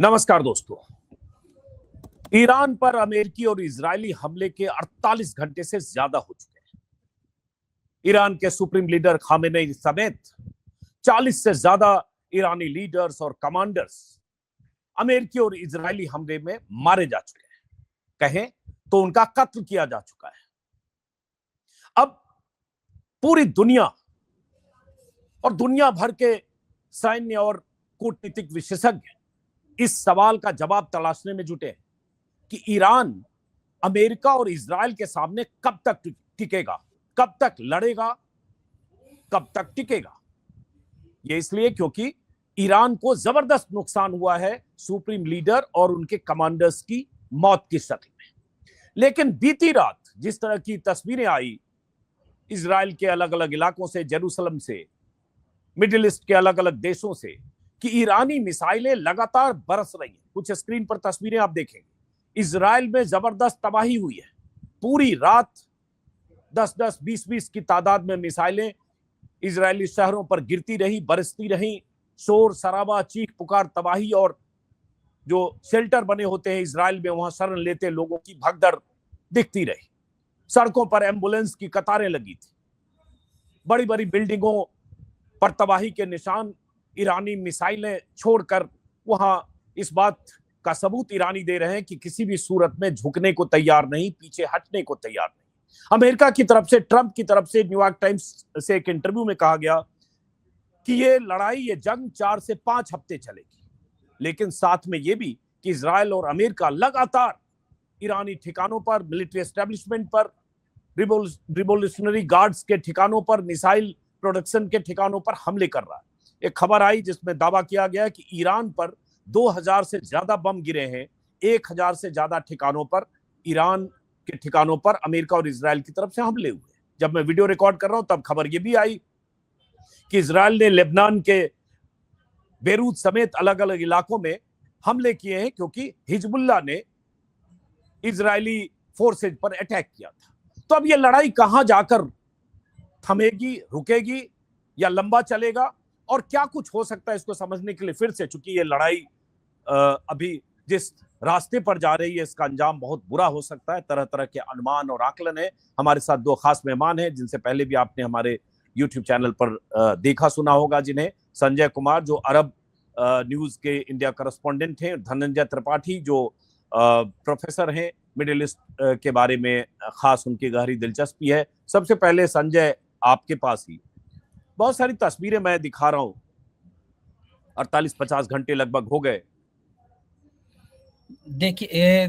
नमस्कार दोस्तों। ईरान पर अमेरिकी और इजरायली हमले के 48 घंटे से ज्यादा हो चुके हैं। ईरान के सुप्रीम लीडर खामेनेई समेत 40 से ज्यादा ईरानी लीडर्स और कमांडर्स अमेरिकी और इजरायली हमले में मारे जा चुके हैं। कहें तो उनका कत्ल किया जा चुका है। अब पूरी दुनिया और दुनिया भर के सैन्य और कूटनीतिक विशेषज्ञ इस सवाल का जवाब तलाशने में जुटे हैं कि ईरान अमेरिका और इजरायल के सामने कब तक टिकेगा, कब तक लड़ेगा, कब तक टिकेगा। यह इसलिए क्योंकि ईरान को जबरदस्त नुकसान हुआ है सुप्रीम लीडर और उनके कमांडर्स की मौत की शक्ल में। लेकिन बीती रात जिस तरह की तस्वीरें आई इजरायल के अलग अलग इलाकों से, जेरूसलम से, मिडिल ईस्ट के अलग अलग देशों से, कि ईरानी मिसाइलें लगातार बरस रही हैं। कुछ स्क्रीन पर तस्वीरें आप देखेंगे। इजरायल में जबरदस्त तबाही हुई है। पूरी रात 10-10, 20-20 की तादाद में मिसाइलें इजरायली शहरों पर गिरती रही, बरसती रही। शोर शराबा, चीख पुकार, तबाही, और जो शेल्टर बने होते हैं इजरायल में, वहां शरण लेते लोगों की भगदड़ दिखती रही। सड़कों पर एम्बुलेंस की कतारें लगी थी। बड़ी बड़ी बिल्डिंगों पर तबाही के निशान ईरानी मिसाइलें छोड़कर वहां इस बात का सबूत ईरानी दे रहे हैं कि किसी भी सूरत में झुकने को तैयार नहीं, पीछे हटने को तैयार नहीं। अमेरिका की तरफ से, ट्रंप की तरफ से न्यूयॉर्क टाइम्स से एक इंटरव्यू में कहा गया कि ये लड़ाई, ये जंग 4 से 5 हफ्ते चलेगी। लेकिन साथ में ये भी कि इजरायल और अमेरिका लगातार ईरानी ठिकानों पर, मिलिट्री एस्टेब्लिशमेंट पर, रिवोल्यूशनरी गार्ड्स के ठिकानों पर, मिसाइल प्रोडक्शन के ठिकानों पर हमले कर रहा है। एक खबर आई जिसमें दावा किया गया कि ईरान पर 2000 से ज्यादा बम गिरे हैं। 1000 से ज्यादा ठिकानों पर, ईरान के ठिकानों पर अमेरिका और इजरायल की तरफ से हमले हुए। जब मैं वीडियो रिकॉर्ड कर रहा हूं तब खबर यह भी आई कि इजरायल ने लेबनान के बेरूत समेत अलग अलग इलाकों में हमले किए हैं क्योंकि हिजबुल्लाह ने इजरायली फोर्सेज पर अटैक किया था। तो अब यह लड़ाई कहां जाकर थमेगी, रुकेगी या लंबा चलेगा, और क्या कुछ हो सकता है, इसको समझने के लिए फिर से, चूंकि ये लड़ाई अभी जिस रास्ते पर जा रही है इसका अंजाम बहुत बुरा हो सकता है। तरह तरह के अनुमान और आकलन है। हमारे साथ 2 खास मेहमान हैं जिनसे पहले भी आपने हमारे YouTube चैनल पर देखा सुना होगा, जिन्हें संजय कुमार जो अरब न्यूज के इंडिया करस्पॉन्डेंट हैं, धनंजय त्रिपाठी जो प्रोफेसर हैं, मिडिल ईस्ट के बारे में खास उनकी गहरी दिलचस्पी है। सबसे पहले संजय, आपके पास ही बहुत सारी तस्वीरें मैं दिखा रहा हूं, 48-50 घंटे लगभग हो गए। देखिए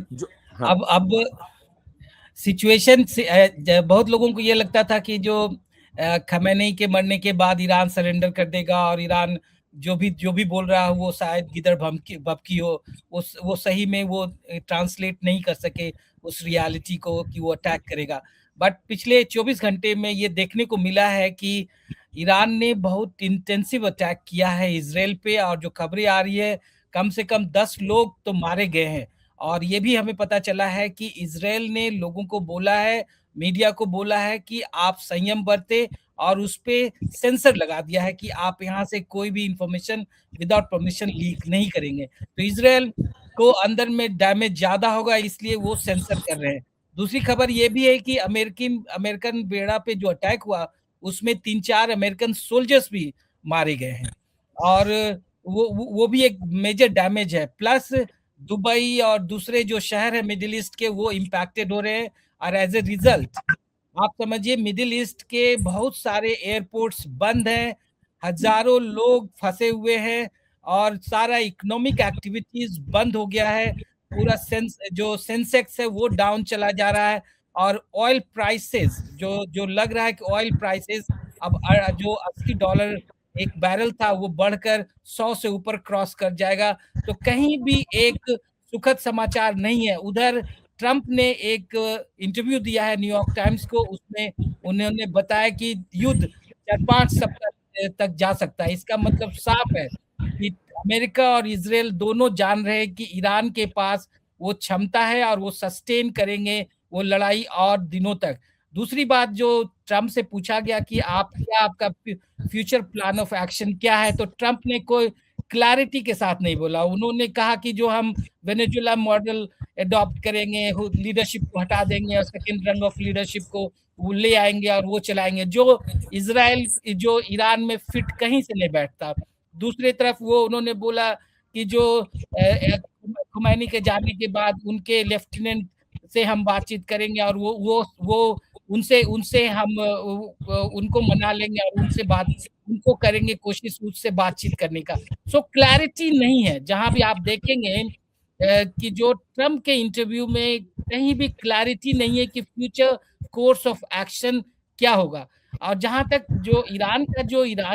हाँ। अब सिचुएशन से बहुत लोगों को ये लगता था कि जो खमेनेई के मरने के बाद ईरान सरेंडर कर देगा और ईरान जो भी बोल रहा है वो शायद गिदड़ भभकी हो, वो सही में वो ट्रांसलेट नहीं कर सके उस रियलिटी को कि वो अटैक करेगा। बट पिछले 24 घंटे में ये देखने को मिला है कि ईरान ने बहुत इंटेंसिव अटैक किया है इजराइल पे, और जो खबरें आ रही है कम से कम 10 लोग तो मारे गए हैं। और ये भी हमें पता चला है कि इजराइल ने लोगों को बोला है, मीडिया को बोला है कि आप संयम बरते, और उस पे सेंसर लगा दिया है कि आप यहाँ से कोई भी इंफॉर्मेशन विदाउट परमिशन लीक नहीं करेंगे। तो इजराइल को अंदर में डैमेज ज्यादा होगा, इसलिए वो सेंसर कर रहे हैं। दूसरी खबर ये भी है कि अमेरिकन बेड़ा पे जो अटैक हुआ उसमें 3-4 अमेरिकन सोल्जर्स भी मारे गए हैं, और वो भी एक मेजर डैमेज है। प्लस दुबई और दूसरे जो शहर है मिडिल ईस्ट के वो इम्पैक्टेड हो रहे हैं, और एज ए रिजल्ट आप समझिए मिडिल ईस्ट के बहुत सारे एयरपोर्ट्स बंद हैं, हजारों लोग फंसे हुए हैं, और सारा इकोनॉमिक एक्टिविटीज बंद हो गया है। पूरा जो सेंसेक्स है वो डाउन चला जा रहा है, और ऑयल प्राइसेस जो लग रहा है कि ऑयल प्राइसेस अब जो $80 एक बैरल था वो बढ़कर 100 से ऊपर क्रॉस कर जाएगा। तो कहीं भी एक सुखद समाचार नहीं है। उधर ट्रंप ने एक इंटरव्यू दिया है न्यूयॉर्क टाइम्स को, उसमें उन्होंने बताया कि युद्ध 4-5 सप्ताह तक जा सकता है। इसका मतलब साफ है कि अमेरिका और इजराइल दोनों जान रहे हैं कि ईरान के पास वो क्षमता है और वो सस्टेन करेंगे वो लड़ाई और दिनों तक। दूसरी बात, जो ट्रंप से पूछा गया कि आपका फ्यूचर प्लान ऑफ एक्शन क्या है, तो ट्रंप ने कोई क्लैरिटी के साथ नहीं बोला। उन्होंने कहा कि जो हम वेनेजुएला मॉडल अडॉप्ट करेंगे, लीडरशिप को हटा देंगे और सेकंड रंग ऑफ लीडरशिप को वो ले आएंगे और वो चलाएंगे, जो इजराइल जो ईरान में फिट कहीं से नहीं बैठता। दूसरी तरफ वो उन्होंने बोला कि जो खुमैनी के जाने के बाद उनके लेफ्टिनेंट से हम बातचीत करेंगे और वो उनसे उनसे हम उनको मना लेंगे और उनको करेंगे कोशिश उससे बातचीत करने का। सो क्लैरिटी नहीं है। जहां भी आप देखेंगे कि जो ट्रम्प के इंटरव्यू में कहीं भी क्लैरिटी नहीं है कि फ्यूचर कोर्स ऑफ एक्शन क्या होगा। और जहां तक जो ईरान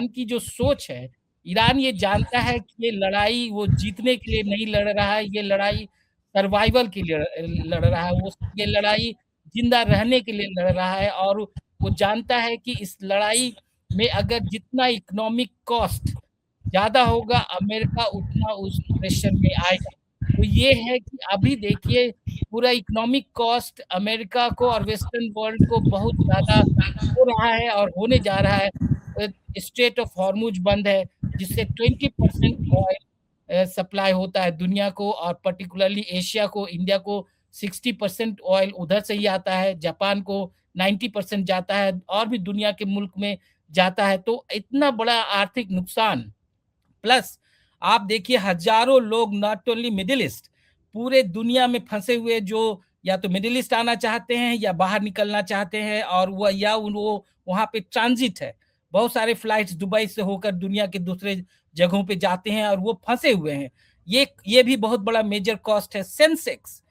की जो सोच है, ईरान ये जानता है कि ये लड़ाई वो जीतने के लिए नहीं लड़ रहा है, ये लड़ाई सर्वाइवल के लिए लड़ रहा है, वो ये लड़ाई जिंदा रहने के लिए लड़ रहा है। और वो जानता है कि इस लड़ाई में अगर जितना इकोनॉमिक कॉस्ट ज्यादा होगा, अमेरिका उतना उस प्रेशर में आएगा। तो ये है कि अभी देखिए पूरा इकोनॉमिक कॉस्ट अमेरिका को और वेस्टर्न वर्ल्ड को बहुत ज्यादा हो रहा है और होने जा रहा है। स्ट्रेट ऑफ हॉर्मुज बंद है, जिससे 20% ऑयल सप्लाई होता है दुनिया को, और पर्टिकुलरली एशिया को, इंडिया को 60% ऑयल उधर से ही आता है, जापान को 90% जाता है, और भी दुनिया के मुल्क में जाता है। तो इतना बड़ा आर्थिक नुकसान, प्लस आप देखिए हजारों लोग नॉट ओनली मिडिल ईस्ट, पूरे दुनिया में फंसे हुए जो या तो मिडिल ईस्ट आना चाहते हैं या बाहर निकलना चाहते हैं, और वो वहां पे ट्रांजिट है। बहुत सारे फ्लाइट्स दुबई से होकर दुनिया के दूसरे जगहों पे जाते हैं और वो फंसे हुए हैं। ये भी बहुत बड़ा मेजर कॉस्ट है। सेंसेक्स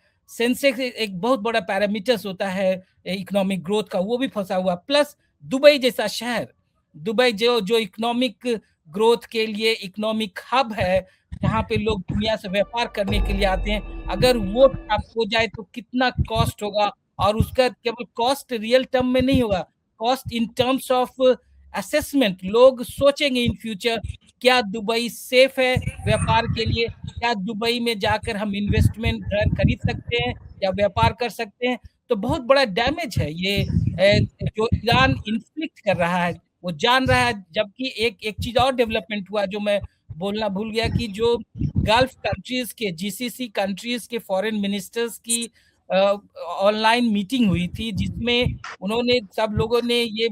एक बहुत बड़ा पैरामीटर्स होता है इकोनॉमिक ग्रोथ का, वो भी फंसा हुआ। प्लस दुबई जैसा शहर, दुबई जो इकोनॉमिक ग्रोथ के लिए इकोनॉमिक हब है, जहाँ पे लोग दुनिया से व्यापार करने के लिए आते हैं, अगर वो ठप हो जाए तो कितना कॉस्ट होगा। और उसका केवल कॉस्ट रियल टर्म में नहीं होगा, cost in terms of assessment. लोग सोचेंगे इन फ्यूचर, क्या दुबई सेफ है व्यापार के लिए, क्या दुबई में जाकर हम इन्वेस्टमेंट घर खरीद सकते हैं या व्यापार कर सकते हैं। तो बहुत बड़ा डैमेज है ये जो ईरान इन्फ्लिक्ट कर रहा है, वो जान रहा है। जबकि एक चीज और डेवलपमेंट हुआ जो मैं बोलना भूल गया, कि जो गल्फ कंट्रीज के जीसीसी कंट्रीज के फॉरेन मिनिस्टर्स की ऑनलाइन मीटिंग हुई थी, जिसमें उन्होंने सब लोगों ने ये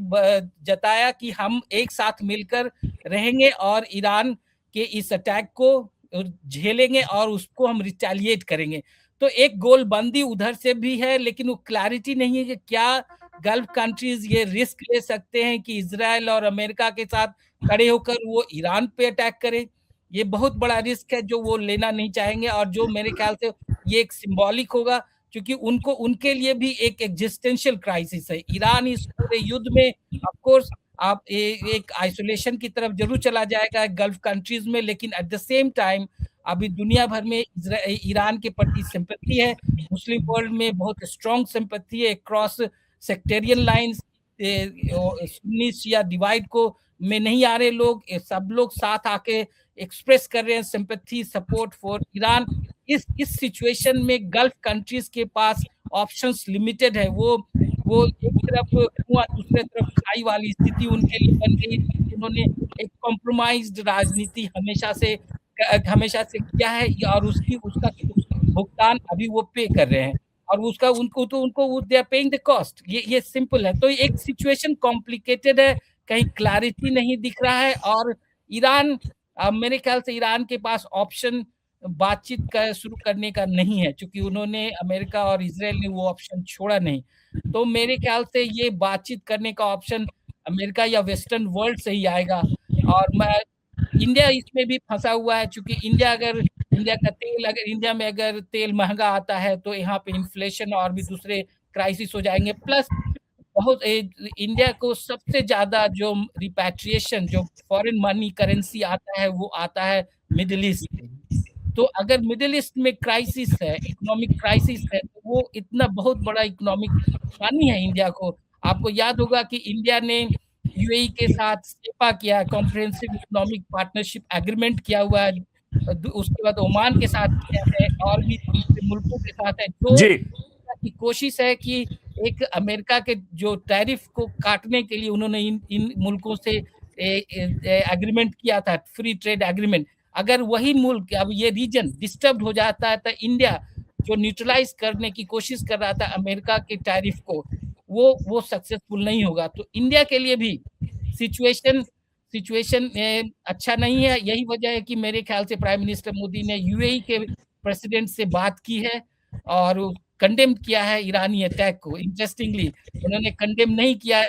जताया कि हम एक साथ मिलकर रहेंगे और ईरान के इस अटैक को झेलेंगे और उसको हम रिटेलिएट करेंगे। तो एक गोलबंदी उधर से भी है, लेकिन वो क्लैरिटी नहीं है कि क्या गल्फ कंट्रीज ये रिस्क ले सकते हैं कि इजराइल और अमेरिका के साथ खड़े होकर वो ईरान पे अटैक करे। ये बहुत बड़ा रिस्क है जो वो लेना नहीं चाहेंगे, और जो मेरे ख्याल से ये एक सिंबॉलिक होगा, क्योंकि उनके लिए भी एक एग्जिस्टेंशियल क्राइसिस है। ईरान इस पूरे युद्ध में ऑफ कोर्स आप एक आइसोलेशन की तरफ जरूर चला जाएगा गल्फ कंट्रीज में, लेकिन एट द सेम टाइम अभी दुनिया भर में ईरान के प्रति सिंपैथी है। मुस्लिम वर्ल्ड में बहुत स्ट्रॉन्ग सिंपैथी है क्रॉस सेक्टेरियन लाइंस। सुन्नी शिया डिवाइड को में नहीं आ रहे लोग, सब लोग साथ आके एक्सप्रेस कर रहे हैं सिंपैथी, सपोर्ट फॉर ईरान। इस सिचुएशन में गल्फ कंट्रीज के पास ऑप्शंस लिमिटेड है। वो एक तरफ कुआं दूसरे तरफ खाई वाली स्थिति उनके लिए बन गई। उन्होंने एक कॉम्प्रोमाइज्ड राजनीति हमेशा से किया है, और उसका भुगतान अभी वो पे कर रहे हैं, और उसका उनको they are paying the cost. ये सिंपल है। तो एक सिचुएशन कॉम्प्लिकेटेड है, कहीं क्लैरिटी नहीं दिख रहा है। और ईरान, मेरे ख्याल से ईरान के पास ऑप्शन बातचीत का शुरू करने का नहीं है, क्योंकि उन्होंने अमेरिका और इजराइल ने वो ऑप्शन छोड़ा नहीं। तो मेरे ख्याल से ये बातचीत करने का ऑप्शन अमेरिका या वेस्टर्न वर्ल्ड से ही आएगा। और इंडिया इसमें भी फंसा हुआ है, क्योंकि इंडिया में अगर तेल महंगा आता है तो यहाँ पे इन्फ्लेशन और भी दूसरे क्राइसिस हो जाएंगे। प्लस इंडिया को सबसे ज्यादा जो रिपैट्रिएशन, जो फॉरेन मनी करेंसी आता है, वो आता है मिडिल ईस्ट से। तो अगर मिडिल ईस्ट में क्राइसिस है, इकोनॉमिक क्राइसिस है, तो वो इतना बहुत बड़ा इकोनॉमिक नुकसान है इंडिया को। आपको याद होगा कि इंडिया ने यूएई के साथ सेपा किया, कॉम्प्रिहेंसिव इकोनॉमिक पार्टनरशिप एग्रीमेंट किया हुआ है। उसके बाद ओमान के साथ किया है, और भी दूसरे मुल्कों के साथ है। जो की कोशिश है कि एक अमेरिका के जो टैरिफ को काटने के लिए उन्होंने इन मुल्कों से एग्रीमेंट किया था, फ्री ट्रेड एग्रीमेंट। अगर वही मुल्क, अब ये रीजन डिस्टर्ब हो जाता है, तो इंडिया जो न्यूट्रलाइज करने की कोशिश कर रहा था अमेरिका के टैरिफ को, वो सक्सेसफुल नहीं होगा। तो इंडिया के लिए भी सिचुएशन अच्छा नहीं है। यही वजह है कि मेरे ख्याल से प्राइम मिनिस्टर मोदी ने यूएई के प्रेसिडेंट से बात की है और कंडेम किया है ईरानी अटैक को। इंटरेस्टिंगली उन्होंने कंडेम नहीं किया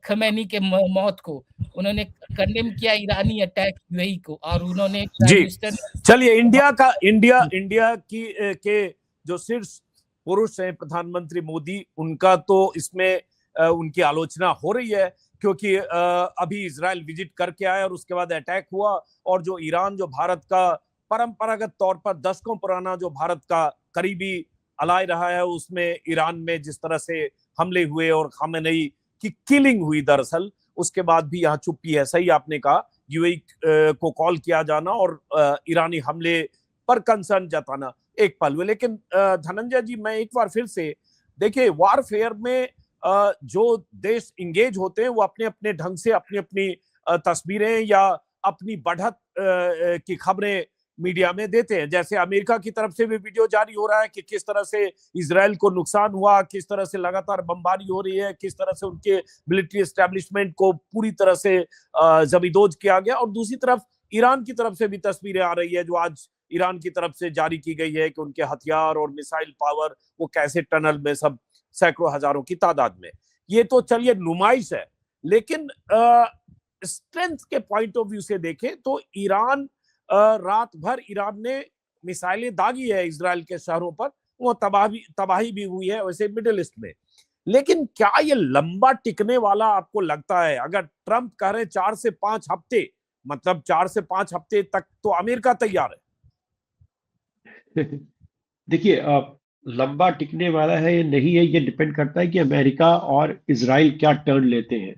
खमैनी के मौत को, उन्होंने कंडेम किया ईरानी अटैक यूएई को। और उन्होंने जी, चलिए इंडिया के जो शीर्ष पुरुष हैं प्रधानमंत्री मोदी, उनका तो इसमें उनकी आलोचना हो रही है क्योंकि अभी इजराइल विजिट करके आया और उसके बाद अटैक हुआ। और जो ईरान, जो भारत का परंपरागत तौर पर दशकों पुराना जो भारत का करीबी अलाय रहा है, उसमें ईरान में जिस तरह से हमले हुए और खामेनेई की किलिंग हुई, दरअसल उसके बाद भी यहाँ चुप्पी है। सही आपने कहा, यूएई को कॉल किया जाना और ईरानी हमले पर कंसर्न जताना एक पल में। लेकिन धनंजय जी, मैं एक बार फिर से देखिए, वारफेयर में जो देश इंगेज होते हैं वो अपने अपने ढंग से अपनी अपनी तस्वीरें या अपनी बढ़त की खबरें मीडिया में देते हैं। जैसे अमेरिका की तरफ से भी वीडियो जारी हो रहा है कि किस तरह से इजराइल को नुकसान हुआ, किस तरह से लगातार बमबारी हो रही है, किस तरह से उनके मिलिट्री एस्टेब्लिशमेंट को पूरी तरह से जमींदोज किया गया। और दूसरी तरफ ईरान की तरफ से भी तस्वीरें आ रही है, जो आज ईरान की तरफ से जारी की गई है कि उनके हथियार और मिसाइल पावर वो कैसे टनल में सब सैकड़ों हजारों की तादाद में। ये तो चलिए नुमाइश है, लेकिन स्ट्रेंथ के पॉइंट ऑफ व्यू से देखें तो ईरान रात भर ईरान ने मिसाइलें दागी है इजराइल के शहरों पर, वो तबाही भी हुई है वैसे मिडिल ईस्ट में। लेकिन क्या ये लंबा टिकने वाला आपको लगता है? अगर ट्रंप कह रहे 4 से 5 हफ्ते, मतलब 4 से 5 हफ्ते तक तो अमेरिका तैयार है। देखिए, लंबा टिकने वाला है या नहीं है, ये डिपेंड करता है कि अमेरिका और इजराइल क्या टर्न लेते हैं।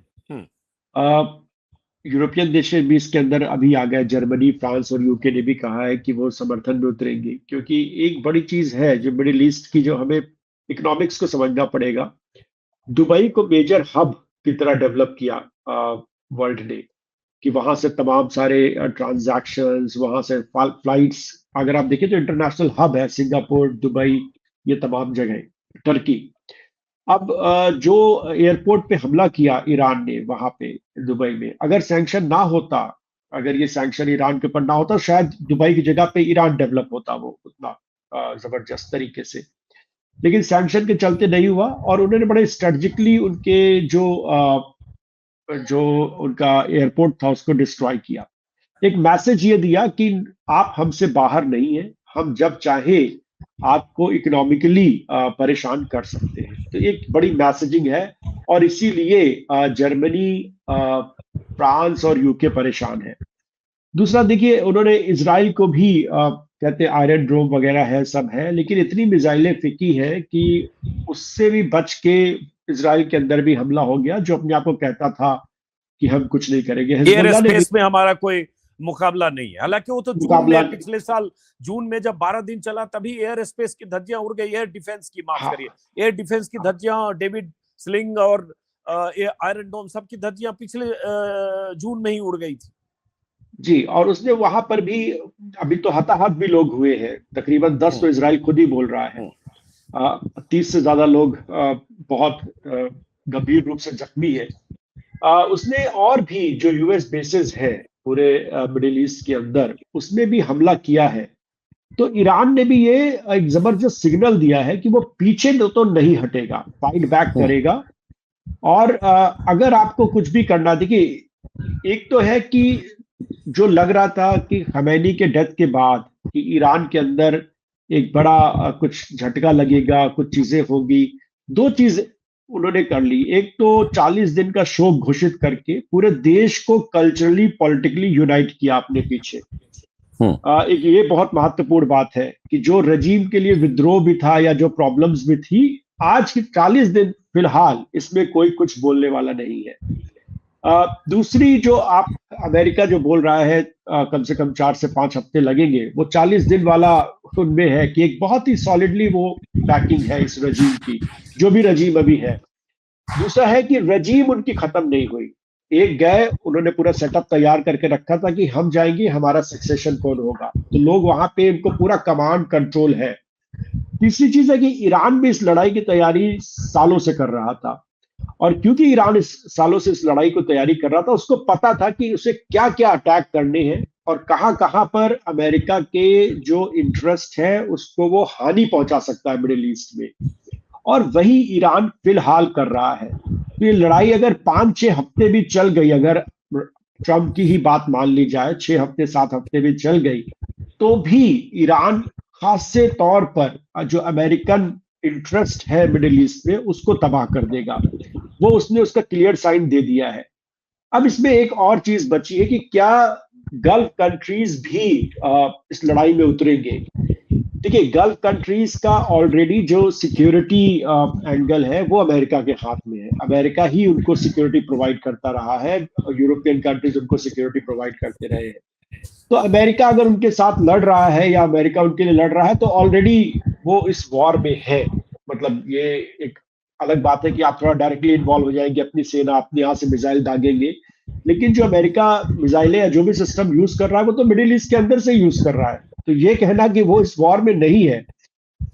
यूरोपियन देश भी इसके अंदर अभी आ गए, जर्मनी, फ्रांस और यूके ने भी कहा है कि वो समर्थन में उतरेंगे, क्योंकि एक बड़ी चीज है जो मिडिल ईस्ट की, जो हमें इकोनॉमिक्स को समझना पड़ेगा। दुबई को मेजर हब की तरह डेवलप किया वर्ल्ड ने, कि वहां से तमाम सारे ट्रांजैक्शंस, वहां से फ्लाइट्स, अगर आप देखें तो इंटरनेशनल हब है सिंगापुर, दुबई, ये तमाम जगह, टर्की। अब जो एयरपोर्ट पे हमला किया ईरान ने वहां पे दुबई में, अगर सैंक्शन ना होता, अगर ये सैंक्शन ईरान के ऊपर ना होता, शायद दुबई की जगह पे ईरान डेवलप होता वो उतना जबरदस्त तरीके से। लेकिन सैंक्शन के चलते नहीं हुआ और उन्होंने बड़े स्ट्रेटेजिकली उनके जो उनका एयरपोर्ट था उसको डिस्ट्रॉय किया। एक मैसेज ये दिया कि आप हमसे बाहर नहीं है, हम जब चाहे आपको इकोनॉमिकली परेशान कर सकते हैं। तो एक बड़ी मैसेजिंग है और इसीलिए जर्मनी, फ्रांस और यूके परेशान है। दूसरा देखिए, उन्होंने इजराइल को भी कहते आयरन ड्रोम वगैरह है, सब है, लेकिन इतनी मिसाइलें फेंकी है कि उससे भी बच के इजराइल के अंदर भी हमला हो गया, जो अपने आप को कहता था कि हम कुछ नहीं करेंगे। एयर स्पेस में हमारा कोई मुकाबला नहीं है। हालांकि वो तो जून में, पिछले साल जून में जब 12 दिन चला तभी एयर स्पेस की धज्जियां उड़ गई, एयर डिफेंस की, माफ करिए, एयर डिफेंस की धज्जियां, डेविड स्लिंग और आयरन डोम, सबकी धज्जियां पिछले जून में ही उड़ गई थी। जी, और उसने वहां पर भी अभी तो हताहत भी लोग हुए हैं, तकरीबन 10 तो इजराइल खुद ही बोल रहा है। 30 से ज्यादा लोग बहुत गंभीर रूप से जख्मी है। उसने और भी जो यूएस बेसेस है पूरे मिडिल ईस्ट के अंदर, उसमें भी हमला किया है। तो ईरान ने भी ये एक जबरदस्त सिग्नल दिया है कि वो पीछे तो नहीं हटेगा, फाइट बैक करेगा। और अगर आपको कुछ भी करना, देखिए एक तो है कि जो लग रहा था कि खमैनी के डेथ के बाद कि ईरान के अंदर एक बड़ा कुछ झटका लगेगा, कुछ चीजें होगी, दो चीज उन्होंने कर ली। एक तो 40 दिन का शोक घोषित करके पूरे देश को कल्चरली, पॉलिटिकली यूनाइट किया अपने पीछे। एक ये बहुत महत्वपूर्ण बात है कि जो रजीम के लिए विद्रोह भी था या जो प्रॉब्लम्स भी थी, आज की 40 दिन फिलहाल इसमें कोई कुछ बोलने वाला नहीं है। दूसरी, जो आप अमेरिका जो बोल रहा है कम से कम 4 से 5 हफ्ते लगेंगे, वो 40 दिन वाला उनमें है कि एक बहुत ही सॉलिडली वो बैकिंग है इस रजीम की, जो भी रजीम अभी है। दूसरा है कि रजीम उनकी खत्म नहीं हुई, एक गए, उन्होंने पूरा सेटअप तैयार करके रखा था कि हम जाएंगे, हमारा सक्सेशन कौन होगा, तो लोग वहां पे इनको पूरा कमांड कंट्रोल है। तीसरी चीज है कि ईरान भी इस लड़ाई की तैयारी सालों से कर रहा था, और क्योंकि ईरान इस सालों से इस लड़ाई को तैयारी कर रहा था, उसको पता था कि उसे क्या क्या अटैक करने हैं और कहां कहां पर अमेरिका के जो इंटरेस्ट है उसको वो हानि पहुंचा सकता है मिडिल ईस्ट में, और वही ईरान फिलहाल कर रहा है। तो ये लड़ाई अगर 5-6 हफ्ते भी चल गई, अगर ट्रंप की ही बात मान ली जाए, 6 हफ्ते 7 हफ्ते भी चल गई, तो भी ईरान खासे तौर पर जो अमेरिकन इंटरेस्ट है मिडिल ईस्ट में उसको तबाह कर देगा। वो उसने उसका क्लियर साइन दे दिया है। अब इसमें एक और चीज बची है कि क्या गल्फ कंट्रीज भी इस लड़ाई में उतरेंगे। देखिए, गल्फ कंट्रीज का ऑलरेडी जो सिक्योरिटी एंगल है वो अमेरिका के हाथ में है। अमेरिका ही उनको सिक्योरिटी प्रोवाइड करता रहा है, यूरोपियन कंट्रीज उनको सिक्योरिटी प्रोवाइड करते रहे हैं। तो अमेरिका अगर उनके साथ लड़ रहा है या अमेरिका उनके लिए लड़ रहा है, तो ऑलरेडी वो इस वॉर में है। मतलब ये एक अलग बात है कि आप थोड़ा डायरेक्टली इन्वॉल्व हो जाएंगे, अपनी सेना अपने यहाँ से मिसाइल दागेंगे, लेकिन जो अमेरिका मिसाइलें या जो भी सिस्टम यूज कर रहा है वो तो मिडिल ईस्ट के अंदर से यूज कर रहा है। तो ये कहना कि वो इस वॉर में नहीं है,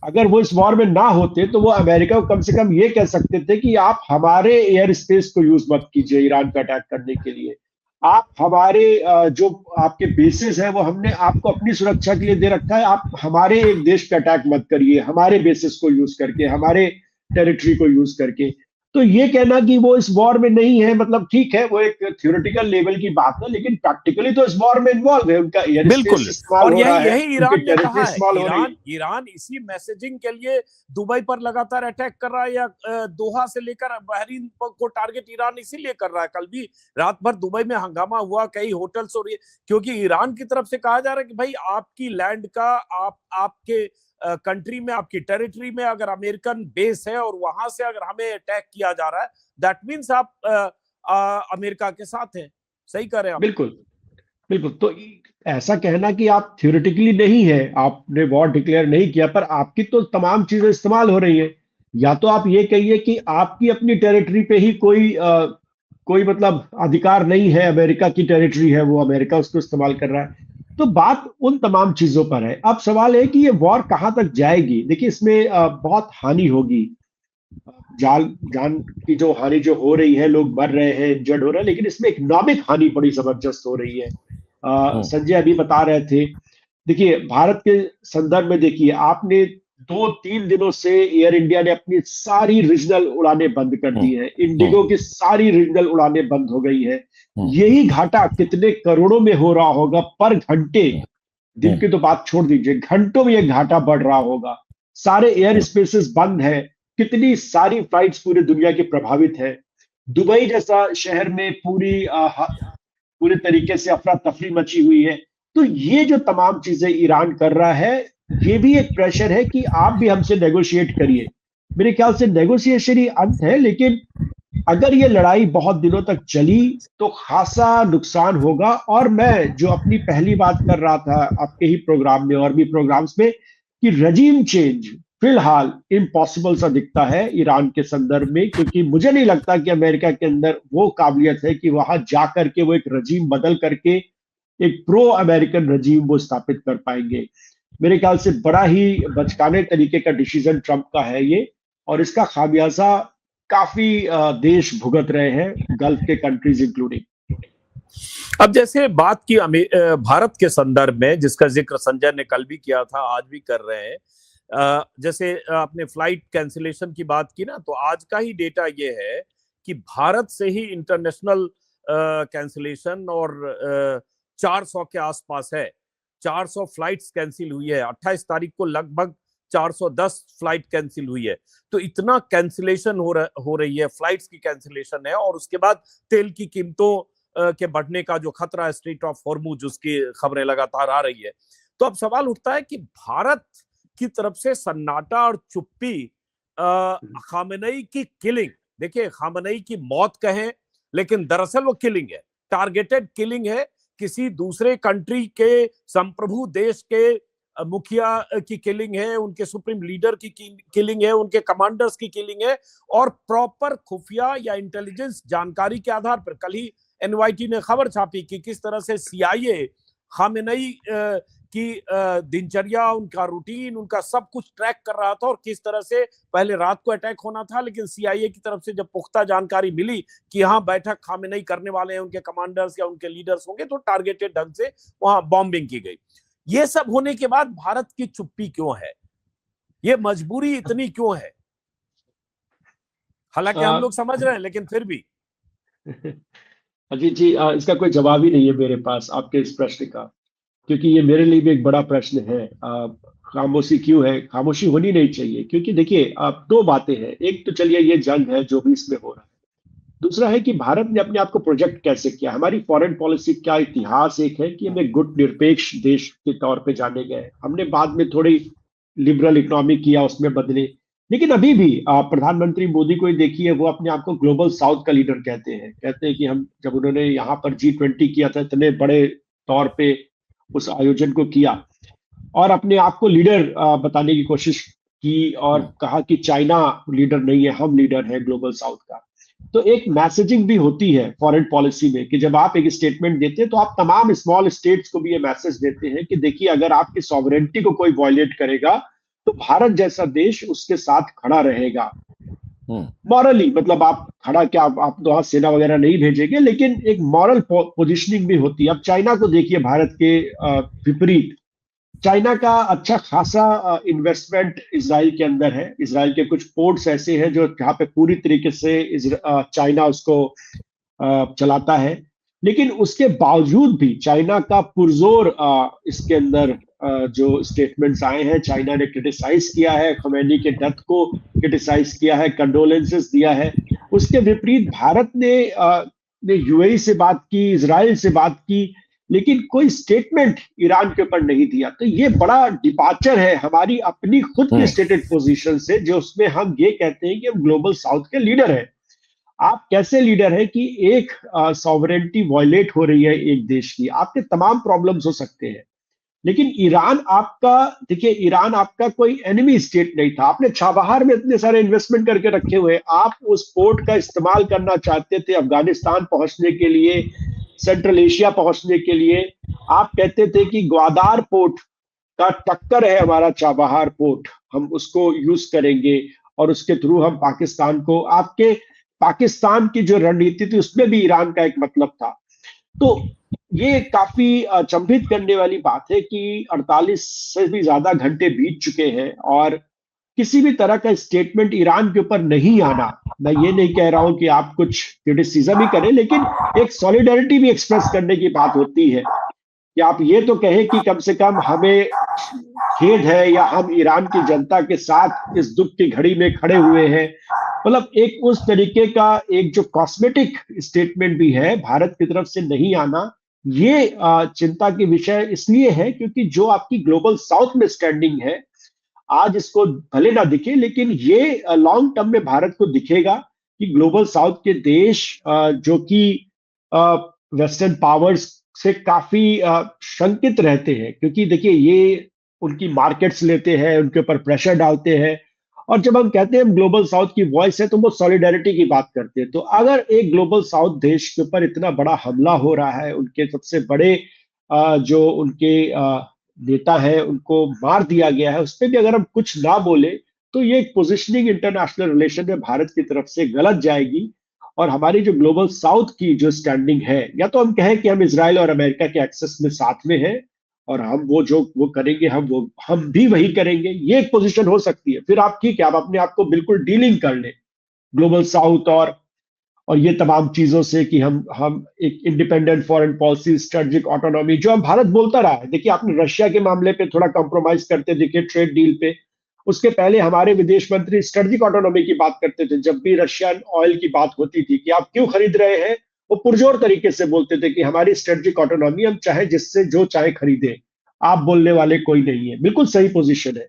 अगर वो इस वॉर में ना होते तो वो अमेरिका को कम से कम ये कह सकते थे कि आप हमारे एयर स्पेस को यूज मत कीजिए ईरान को अटैक करने के लिए, आप हमारे जो आपके बेसिस है वो हमने आपको अपनी सुरक्षा के लिए दे रखा है, आप हमारे एक देश पे अटैक मत करिए हमारे बेसिस को यूज करके, हमारे टेरिटरी को यूज करके। तो ये कहना कि वो इस वॉर में नहीं है, मतलब ठीक है, वो एक थ्योरेटिकल लेवल की बात है, लेकिन प्रैक्टिकली तो इस वॉर में इन्वॉल्व है। उनका एयर बिल्कुल, स्पेस इस्तेमाल और हो रहा है, यही ईरान उनकी ने टेरिटरी कहा है। इस्तेमाल हो रही है। ईरान इसी मैसेजिंग के लिए दुबई पर लगातार अटैक कर रहा है, या दोहा से लेकर बहरीन को टारगेट ईरान इसीलिए कर रहा है। कल भी रात भर दुबई में हंगामा हुआ, कई होटल्स, और क्योंकि ईरान की तरफ से कहा जा रहा है कि भाई आपकी लैंड का, आपके कंट्री में, आपकी टेरिटरी में अगर अमेरिकन बेस है और वहां से अगर हमें अटैक किया जा रहा है, दैट मीन्स आप अमेरिका के साथ हैं। सही कह रहे हैं आप। बिल्कुल बिल्कुल। तो ऐसा कहना कि आप थ्योरेटिकली नहीं है, आपने वॉर डिक्लेयर नहीं किया, पर आपकी तो तमाम चीजें इस्तेमाल हो रही है। या तो आप ये कहिए कि आपकी अपनी टेरिटरी पे ही कोई मतलब अधिकार नहीं है, अमेरिका की टेरिटरी है वो, अमेरिका उसको इस्तेमाल कर रहा है। तो बात उन तमाम चीजों पर है। अब सवाल है कि ये वॉर कहां तक जाएगी। देखिए, इसमें बहुत हानि होगी, जान की जो हानि जो हो रही है, लोग मर रहे हैं, इंजर्ड हो रहे हैं, लेकिन इसमें इकोनॉमिक हानि बड़ी जबरदस्त हो रही है। संजय अभी बता रहे थे, देखिए भारत के संदर्भ में देखिए, आपने 2-3 दिनों से एयर इंडिया ने अपनी सारी रीजनल उड़ानें बंद कर दी है, इंडिगो की सारी रीजनल उड़ानें बंद हो गई है। यही घाटा कितने करोड़ों में हो रहा होगा पर घंटे, दिन की तो बात छोड़ दीजिए, घंटों में यह घाटा बढ़ रहा होगा। सारे एयर स्पेसेस बंद है, कितनी सारी फ्लाइट्स पूरी दुनिया की प्रभावित है। दुबई जैसा शहर में पूरे तरीके से अफरा तफरी मची हुई है। तो ये जो तमाम चीजें ईरान कर रहा है, ये भी एक प्रेशर है कि आप भी हमसे नेगोशिएट करिए। मेरे ख्याल से नेगोशिएशन ही अंत है, लेकिन अगर ये लड़ाई बहुत दिनों तक चली तो खासा नुकसान होगा। और मैं जो अपनी पहली बात कर रहा था आपके ही प्रोग्राम में और भी प्रोग्राम्स में, कि रजीम चेंज फिलहाल इम्पॉसिबल सा दिखता है ईरान के संदर्भ में, क्योंकि मुझे नहीं लगता कि अमेरिका के अंदर वो काबिलियत है कि वहां जाकर के वो एक रजीम बदल करके एक प्रो अमेरिकन रजीम वो स्थापित कर पाएंगे। मेरे ख्याल से बड़ा ही बचकाने तरीके का डिसीजन ट्रंप का है ये, और इसका खामियाजा काफी देश भुगत रहे हैं, गल्फ के कंट्रीज इंक्लूडिंग। अब जैसे बात की भारत के संदर्भ में, जिसका जिक्र संजय ने कल भी किया था, आज भी कर रहे हैं, जैसे आपने फ्लाइट कैंसिलेशन की बात की ना, तो आज का ही डेटा ये है कि भारत से ही इंटरनेशनल कैंसिलेशन और 400 के आसपास है। 400 फ्लाइट्स कैंसिल हुई है। 28 तारीख को लगभग 410 फ्लाइट कैंसिल हुई है। तो इतना कैंसिलेशन हो रही है, फ्लाइट्स की कैंसिलेशन है, और उसके बाद तेल की कीमतों के बढ़ने का जो खतरा है, स्ट्रेट ऑफ हॉर्मुज, उसकी खबरें लगातार आ रही है। तो अब सवाल उठता है कि भारत की तरफ से सन्नाटा और चुप्पी, खामेनेई की किलिंग, देखिए खामेनेई की मौत कहें, लेकिन दरअसल वो किलिंग है, टारगेटेड किलिंग है, किसी दूसरे कंट्री के संप्रभु देश के मुखिया की किलिंग है, उनके सुप्रीम लीडर की किलिंग है, उनके कमांडर्स की किलिंग है, और प्रॉपर खुफिया या इंटेलिजेंस जानकारी के आधार पर। कल ही एनवाईटी ने खबर छापी कि किस तरह से सीआईए खामेनेई की दिनचर्या, उनका रूटीन, उनका सब कुछ ट्रैक कर रहा था, और किस तरह से पहले रात को अटैक होना था, लेकिन सीआईए की तरफ से जब पुख्ता जानकारी मिली कि हाँ बैठक खामेनेई करने वाले हैं, उनके कमांडर्स या उनके लीडर्स होंगे, तो टारगेटेड ढंग से वहां बॉम्बिंग की गई। ये सब होने के बाद भारत की चुप्पी क्यों है? ये मजबूरी इतनी क्यों है? हालांकि हम लोग समझ रहे हैं, लेकिन फिर भी। अजीत जी, इसका कोई जवाब ही नहीं है मेरे पास आपके इस प्रश्न का, क्योंकि ये मेरे लिए भी एक बड़ा प्रश्न है। खामोशी क्यों है? खामोशी होनी नहीं चाहिए, क्योंकि देखिए आप दो बातें हैं। एक तो चलिए ये जंग है जो भी इसमें हो रहा है, दूसरा है कि भारत ने अपने आप को प्रोजेक्ट कैसे किया, हमारी फॉरेन पॉलिसी क्या इतिहास एक है कि हम एक गुट निरपेक्ष देश के तौर पे जाने गए। हमने बाद में थोड़ी लिबरल इकोनॉमी किया, उसमें बदले, लेकिन अभी भी प्रधानमंत्री मोदी को ही देखिए, वो अपने आप को ग्लोबल साउथ का लीडर कहते हैं कि हम, जब उन्होंने यहाँ पर G20 किया था, इतने बड़े तौर पे उस आयोजन को किया और अपने आप को लीडर बताने की कोशिश की और कहा कि चाइना लीडर नहीं है, हम लीडर है ग्लोबल साउथ का। तो एक मैसेजिंग भी होती है फॉरेन पॉलिसी में कि जब आप एक स्टेटमेंट देते हैं तो आप तमाम स्मॉल स्टेट्स को भी ये मैसेज देते हैं कि देखिए अगर आपकी सॉवरेनिटी को कोई वायलेट करेगा तो भारत जैसा देश उसके साथ खड़ा रहेगा। मॉरली, मतलब आप खड़ा क्या, आप तो वहां सेना वगैरह नहीं भेजेंगे, लेकिन एक मॉरल पोजिशनिंग भी होती है। अब चाइना को देखिए, भारत के विपरीत चाइना का अच्छा खासा इन्वेस्टमेंट इसराइल के अंदर है। इसराइल के कुछ पोर्ट्स ऐसे हैं जो जहाँ पे पूरी तरीके से चाइना उसको चलाता है, लेकिन उसके बावजूद भी चाइना का पुरजोर इसके अंदर जो स्टेटमेंट्स आए हैं, चाइना ने क्रिटिसाइज किया है, खमैनी के डेथ को क्रिटिसाइज किया है, कंडोलेंसेस दिया है। उसके विपरीत भारत ने यूएई से बात की, इजराइल से बात की, लेकिन कोई स्टेटमेंट ईरान के ऊपर नहीं दिया। तो ये बड़ा डिपार्चर है हमारी अपनी खुद की स्टेटेड पोजीशन से, जो उसमें हम ये कहते हैं कि हम ग्लोबल साउथ के लीडर हैं। आप कैसे लीडर है कि एक सॉवरेनिटी वायलेट हो रही है एक देश की, आपके तमाम प्रॉब्लम्स हो सकते हैं, लेकिन ईरान आपका, देखिए ईरान आपका कोई एनिमी स्टेट नहीं था। आपने छाबहार में इतने सारे इन्वेस्टमेंट करके रखे हुए, आप उस पोर्ट का इस्तेमाल करना चाहते थे अफगानिस्तान पहुंचने के लिए, सेंट्रल एशिया पहुंचने के लिए। आप कहते थे कि ग्वादार पोर्ट का टक्कर है हमारा चाबहार पोर्ट, हम उसको यूज करेंगे और उसके थ्रू हम पाकिस्तान को, आपके पाकिस्तान की जो रणनीति थी उसमें भी ईरान का एक मतलब था। तो ये काफी अचंभित करने वाली बात है कि 48 से भी ज्यादा घंटे बीत चुके हैं और किसी भी तरह का स्टेटमेंट ईरान के ऊपर नहीं आना। मैं ये नहीं कह रहा हूं कि आप कुछ क्रिटिसिज्म ही करें, लेकिन एक सॉलिडारिटी भी एक्सप्रेस करने की बात होती है कि आप ये तो कहें कि कम से कम हमें खेद है या हम ईरान की जनता के साथ इस दुख की घड़ी में खड़े हुए हैं। मतलब एक उस तरीके का एक जो कॉस्मेटिक स्टेटमेंट भी है भारत की तरफ से नहीं आना, ये चिंता की विषय इसलिए है क्योंकि जो आपकी ग्लोबल साउथ में स्टैंडिंग है, आज इसको भले ना दिखे, लेकिन ये लॉन्ग टर्म में भारत को दिखेगा कि ग्लोबल साउथ के देश जो कि वेस्टर्न पावर्स से काफी शंकित रहते हैं, क्योंकि देखिए ये उनकी मार्केट्स लेते हैं, उनके ऊपर प्रेशर डालते हैं, और जब हम कहते हैं ग्लोबल साउथ की वॉइस है तो वो सॉलिडारिटी की बात करते हैं। तो अगर एक ग्लोबल साउथ देश के ऊपर इतना बड़ा हमला हो रहा है, उनके सबसे बड़े जो उनके नेता है उनको मार दिया गया है, उस पर भी अगर हम कुछ ना बोले तो ये पोजिशनिंग इंटरनेशनल रिलेशन में भारत की तरफ से गलत जाएगी। और हमारी जो ग्लोबल साउथ की जो स्टैंडिंग है, या तो हम कहें कि हम इजराइल और अमेरिका के एक्सेस में साथ में हैं और हम वो करेंगे, हम भी वही करेंगे, ये एक पोजीशन हो सकती है। फिर आप ठीक है, आप अपने आप को बिल्कुल डीलिंग कर लें ग्लोबल साउथ और ये तमाम चीजों से कि हम एक independent foreign policy, strategic autonomy जो हम भारत बोलता रहा है। देखिए आपने रशिया के मामले पे थोड़ा कॉम्प्रोमाइज करते देखिए ट्रेड डील पे, उसके पहले हमारे विदेश मंत्री स्ट्रेटेजिक ऑटोनॉमी की बात करते थे। जब भी रशियन ऑयल की बात होती थी कि आप क्यों खरीद रहे हैं, वो पुरजोर तरीके से बोलते थे कि हमारी स्ट्रेटेजिक ऑटोनॉमी, हम चाहे जिससे जो चाहे खरीदे, आप बोलने वाले कोई नहीं है। बिल्कुल सही पोजीशन है,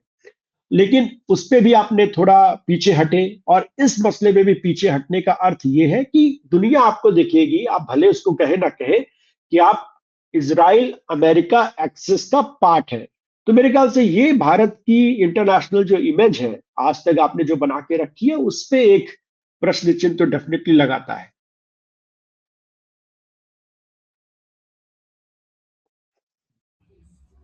लेकिन उस पर भी आपने थोड़ा पीछे हटे, और इस मसले में भी पीछे हटने का अर्थ यह है कि दुनिया आपको देखेगी, आप भले उसको कहे ना कहे कि आप इजराइल अमेरिका एक्सिस का पार्ट है। तो मेरे ख्याल से ये भारत की इंटरनेशनल जो इमेज है आज तक आपने जो बना के रखी है, उस पर एक प्रश्न चिन्ह तो डेफिनेटली लगाता है।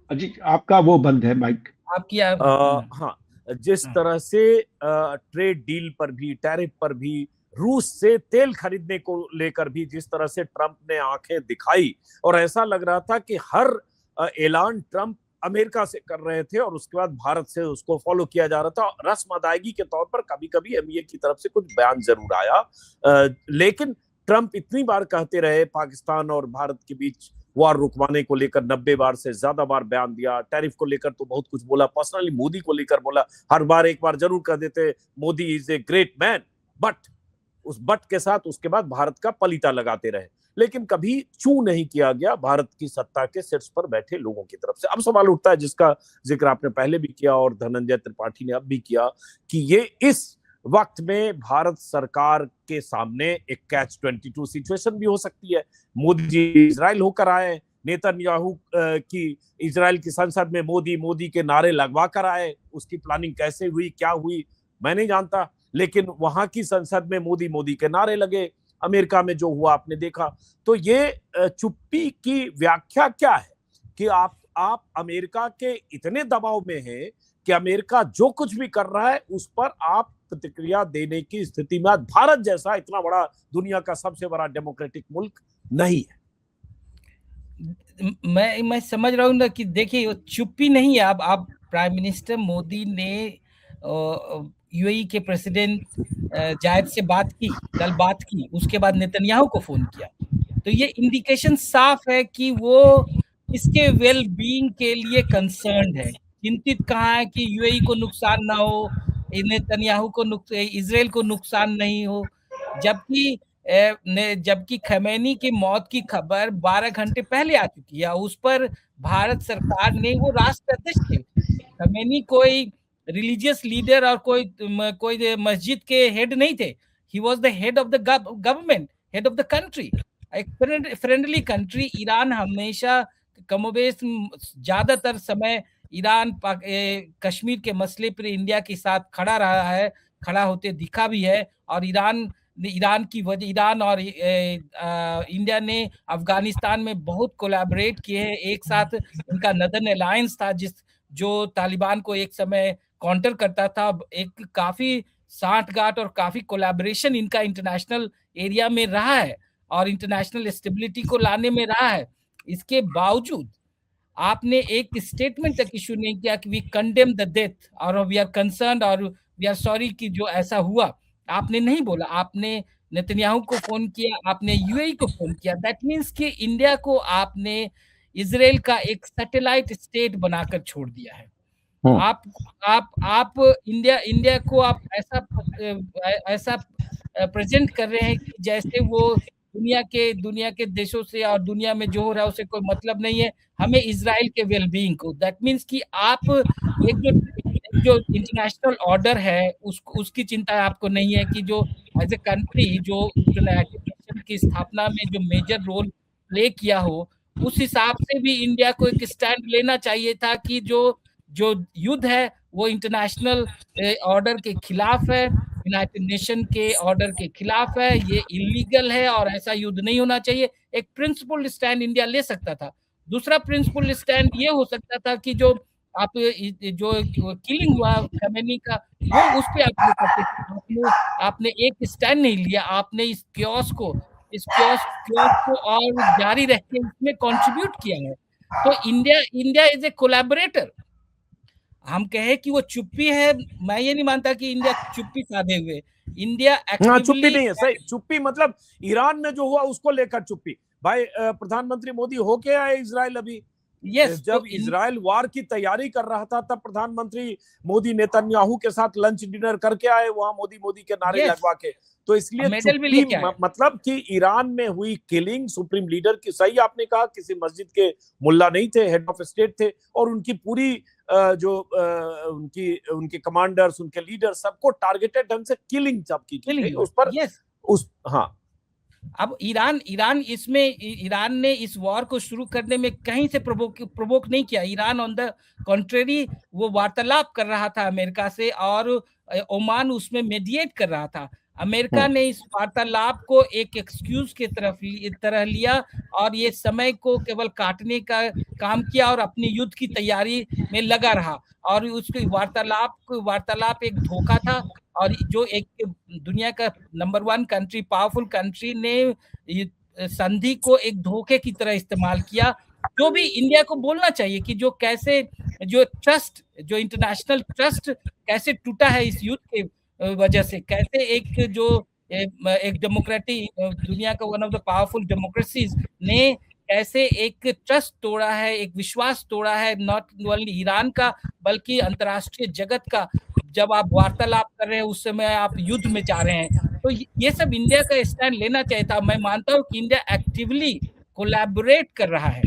अजी आपका वो बंद है माइक। आपकी हाँ, जिस तरह से ट्रेड डील पर भी, टैरिफ पर भी, रूस से तेल खरीदने को लेकर भी जिस तरह से ट्रंप ने आंखें दिखाई, और ऐसा लग रहा था कि हर ऐलान ट्रंप अमेरिका से कर रहे थे और उसके बाद भारत से उसको फॉलो किया जा रहा था। रस्म अदायगी के तौर पर कभी कभी एमईए की तरफ से कुछ बयान जरूर आया, लेकिन ट्रंप इतनी बार कहते रहे, पाकिस्तान और भारत के बीच वार रुकवाने को लेकर 90 बार से ज्यादा बार बयान दिया, टैरिफ को लेकर तो बहुत कुछ बोला, पर्सनली मोदी को लेकर बोला, हर बार एक बार जरूर कह देते Modi is a great man, but उस बट के साथ उसके बाद भारत का पलीता लगाते रहे, लेकिन कभी चू नहीं किया गया भारत की सत्ता के शीर्ष पर बैठे लोगों की तरफ से। अब सवाल उठता है, जिसका जिक्र आपने पहले भी किया और धनंजय त्रिपाठी ने अब भी किया, कि ये इस वक्त में भारत सरकार के सामने एक कैच 22 सिचुएशन भी हो सकती है। मोदी जी इजराइल होकर आए, नेतन्याहू की इजराइल की संसद में मोदी मोदी के नारे लगवा कर आए, उसकी प्लानिंग कैसे हुई, क्या हुई, मैं नहीं जानता, लेकिन वहां की संसद में मोदी मोदी के नारे लगे। अमेरिका में जो हुआ आपने देखा। तो ये चुप्पी की व्याख्या क्या है कि आप अमेरिका के इतने दबाव में हैं कि अमेरिका जो कुछ भी कर रहा है उस पर आप प्रतिक्रिया देने की स्थिति में, भारत जैसा इतना बड़ा, दुनिया का सबसे बड़ा डेमोक्रेटिक मुल्क नहीं है। मैं समझ रहा हूँ ना कि देखिए, चुप्पी नहीं है। आप प्राइम मिनिस्टर मोदी ने यूएई के प्रेसिडेंट जायद से कल बात की, उसके बाद नेतन्याहू को फोन किया, तो ये इंडिकेशन साफ है कि वो इसके वेल बीइंग के लिए कंसर्न्ड है, चिंतित कहाँ है कि यूएई को नुकसान ना हो, नेतन्याहू को इजराइल को नुकसान नहीं हो। जबकि खमेनी की मौत की खबर 12 घंटे पहले आ चुकी है, उस पर भारत सरकार ने, वो राष्ट्राध्यक्ष थे, खमेनी कोई रिलीजियस लीडर और कोई मस्जिद के हेड नहीं थे। He was the head of the government, head of the country, एक फ्रेंडली कंट्री। ईरान हमेशा कमोबेश ज्यादातर समय ईरान कश्मीर के मसले पर इंडिया के साथ खड़ा रहा है, खड़ा होते दिखा भी है। और ईरान और इंडिया ने अफगानिस्तान में बहुत कोलैबोरेट किए हैं एक साथ। इनका नदर्न अलायंस था जो तालिबान को एक समय काउंटर करता था। एक काफी साठगांठ और काफी कोलैबोरेशन इनका इंटरनेशनल एरिया में रहा है और इंटरनेशनल स्टेबिलिटी को लाने में रहा है। इसके बावजूद आपने एक स्टेटमेंट तक इशू नहीं किया कि वी कंडेम द डेथ और वी आर कंसर्न्ड और वी आर सॉरी कि जो ऐसा हुआ, आपने नहीं बोला। आपने नेतन्याहू को फोन किया, आपने यूएई को फोन किया। दैट मीन्स कि इंडिया को आपने इजराइल का एक सैटेलाइट स्टेट बनाकर छोड़ दिया है। आप इंडिया को आप ऐसा प्रेजेंट कर रहे हैं कि जैसे वो दुनिया के देशों से और दुनिया में जो हो रहा है उसे कोई मतलब नहीं है, हमें इजराइल के वेलबींग को। दैट मीन्स कि आप एक जो इंटरनेशनल ऑर्डर है उसकी चिंता आपको नहीं है कि जो एज ए कंट्री जो यूनाइटेड नेशन की स्थापना में जो मेजर रोल प्ले किया हो, उस हिसाब से भी इंडिया को एक स्टैंड लेना चाहिए था कि जो युद्ध है वो इंटरनेशनल ऑर्डर के खिलाफ है, यूनाइटेड नेशन के ऑर्डर के खिलाफ है, ये इलीगल है और ऐसा युद्ध नहीं होना चाहिए। एक प्रिंसिपल स्टैंड इंडिया ले सकता था। दूसरा प्रिंसिपल स्टैंड ये हो सकता था कि जो किलिंग हुआ खमेनी का, वो उस पे आपने एक स्टैंड नहीं लिया। आपने इस क्योस को और जारी रख के इसमें कंट्रीब्यूट किया है। तो इंडिया इज ए कोलैबोरेटर। हम कहे कि वो चुप्पी है, मैं ये नहीं मानता कि इंडिया चुप्पी साधे हुए। इंडिया चुप्पी नहीं है, सही। चुप्पी मतलब ईरान में जो हुआ उसको लेकर चुप्पी। भाई प्रधानमंत्री मोदी होके आए इजराइल अभी। जब इजराइल वार की तैयारी कर रहा था तब प्रधानमंत्री मोदी नेतन्याहू के साथ लंच डिनर करके आए, वहां मोदी के नारे लगवा के। तो इसलिए चुप्पी मतलब कि ईरान में हुई किलिंग सुप्रीम लीडर की, सही आपने कहा, किसी मस्जिद के मुल्ला नहीं थे, हेड ऑफ स्टेट थे, और उनकी पूरी उनके कमांडर्स, उनके लीडर, सबको टारगेटेड ढंग से किलिंग की उस पर। हाँ, अब ईरान ने इस वॉर को शुरू करने में कहीं से प्रोवोक नहीं किया। ईरान ऑन द कॉन्ट्रेरी वो वार्तालाप कर रहा था अमेरिका से और ओमान उसमें मेडिएट कर रहा था। अमेरिका ने इस वार्तालाप को एक एक्सक्यूज की तरह लिया और ये समय को केवल काटने का काम किया और अपनी युद्ध की तैयारी में लगा रहा। और उसकी वार्तालाप एक धोखा था। और जो एक दुनिया का नंबर 1 कंट्री, पावरफुल कंट्री ने संधि को एक धोखे की तरह इस्तेमाल किया। जो भी इंडिया को बोलना चाहिए कि जो इंटरनेशनल ट्रस्ट कैसे टूटा है इस युद्ध के वजह से, कैसे एक डेमोक्रेटिक दुनिया का one of the powerful democracies ने कैसे एक ट्रस्ट तोड़ा है, एक विश्वास तोड़ा है, नॉट ओनली ईरान का बल्कि अंतर्राष्ट्रीय जगत का। जब आप वार्तालाप कर रहे हैं उस समय आप युद्ध में जा रहे हैं, तो ये सब इंडिया का स्टैंड लेना चाहिए था। मैं मानता हूँ कि इंडिया एक्टिवली कोलैबोरेट कर रहा है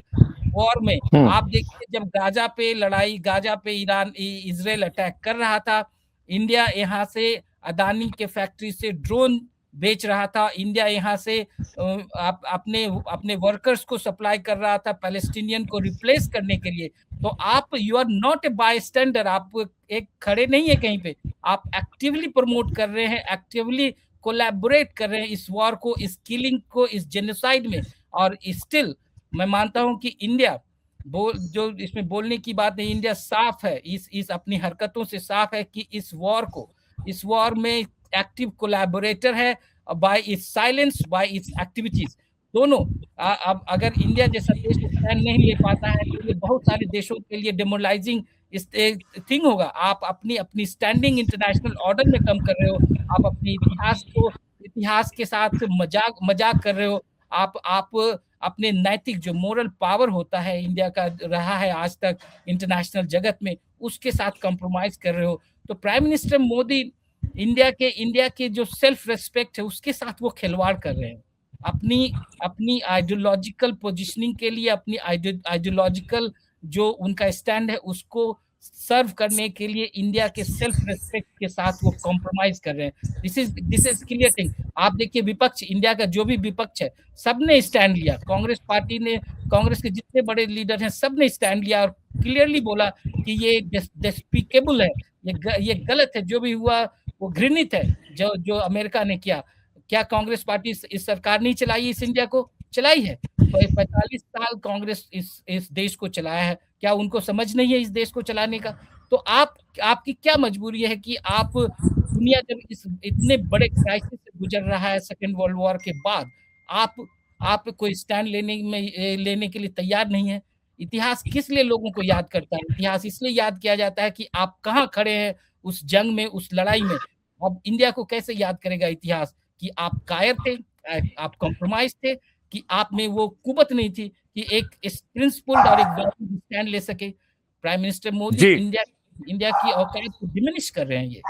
वॉर में। आप देखिए जब गाजा पे इजराइल अटैक कर रहा था, इंडिया यहाँ से अदानी के फैक्ट्री से ड्रोन बेच रहा था, इंडिया यहाँ से अपने वर्कर्स को सप्लाई कर रहा था पैलेस्टीनियन को रिप्लेस करने के लिए। तो आप you are not a bystander, आप एक खड़े नहीं है कहीं पे, आप एक्टिवली प्रमोट कर रहे हैं, एक्टिवली कोलैबोरेट कर रहे हैं इस वॉर को, इस किलिंग को, इस जेनोसाइड में। और स्टिल मैं मानता हूं कि इंडिया जो इसमें बोलने की बात नहीं, इंडिया साफ है, इस अपनी हरकतों से साफ है कि इस वॉर में एक्टिव कोलैबोरेटर है, bye it's silence, bye it's activities दोनों। अब अगर इंडिया जैसा देश स्टैंड नहीं ले पाता है तो ये बहुत सारे देशों के लिए डेमोरलाइजिंग थिंग होगा। आप अपनी स्टैंडिंग इंटरनेशनल ऑर्डर में कम कर रहे हो, आप अपने इतिहास के साथ मजाक कर रहे हो, आप अपने नैतिक जो मोरल पावर होता है इंडिया का रहा है आज तक इंटरनेशनल जगत में, उसके साथ कंप्रोमाइज कर रहे हो। तो प्राइम मिनिस्टर मोदी इंडिया के जो सेल्फ रेस्पेक्ट है उसके साथ वो खिलवाड़ कर रहे हैं। अपनी आइडियोलॉजिकल पोजीशनिंग के लिए, अपनी आइडियोलॉजिकल जो उनका स्टैंड है उसको सर्व करने के लिए इंडिया के सेल्फ रेस्पेक्ट के साथ वो कॉम्प्रोमाइज कर रहे हैं। This is clear thing. आप देखिए विपक्ष, इंडिया का जो भी विपक्ष है सबने स्टैंड लिया, कांग्रेस के जितने बड़े लीडर हैं सबने स्टैंड लिया और क्लियरली बोला कि ये डिस्पिकेबल है, ये गलत है, जो भी हुआ वो घृणित है जो अमेरिका ने किया। क्या कांग्रेस पार्टी इस सरकार नहीं चलाई, इस इंडिया को चलाई है? 45 साल कांग्रेस इस देश को चलाया है, क्या उनको समझ नहीं है इस देश को चलाने का? तो आपकी क्या मजबूरी है कि आप दुनिया जब इस इतने बड़े क्राइसिस से गुजर रहा है सेकेंड वर्ल्ड वॉर के बाद, आप कोई स्टैंड लेने के लिए तैयार नहीं है? इतिहास किस लिए लोगों को याद करता है? इतिहास इसलिए याद किया जाता है कि आप कहाँ खड़े हैं उस जंग में, उस लड़ाई में। अब इंडिया को कैसे याद करेगा इतिहास कि आप कायर थे, आप कॉम्प्रोमाइज थे, कि आप में वो कुवत नहीं थी कि एक प्रिंसिपल्ड और एक स्टैंड ले सके। प्राइम मिनिस्टर मोदी इंडिया की औकात को डिमिनिश कर रहे हैं। ये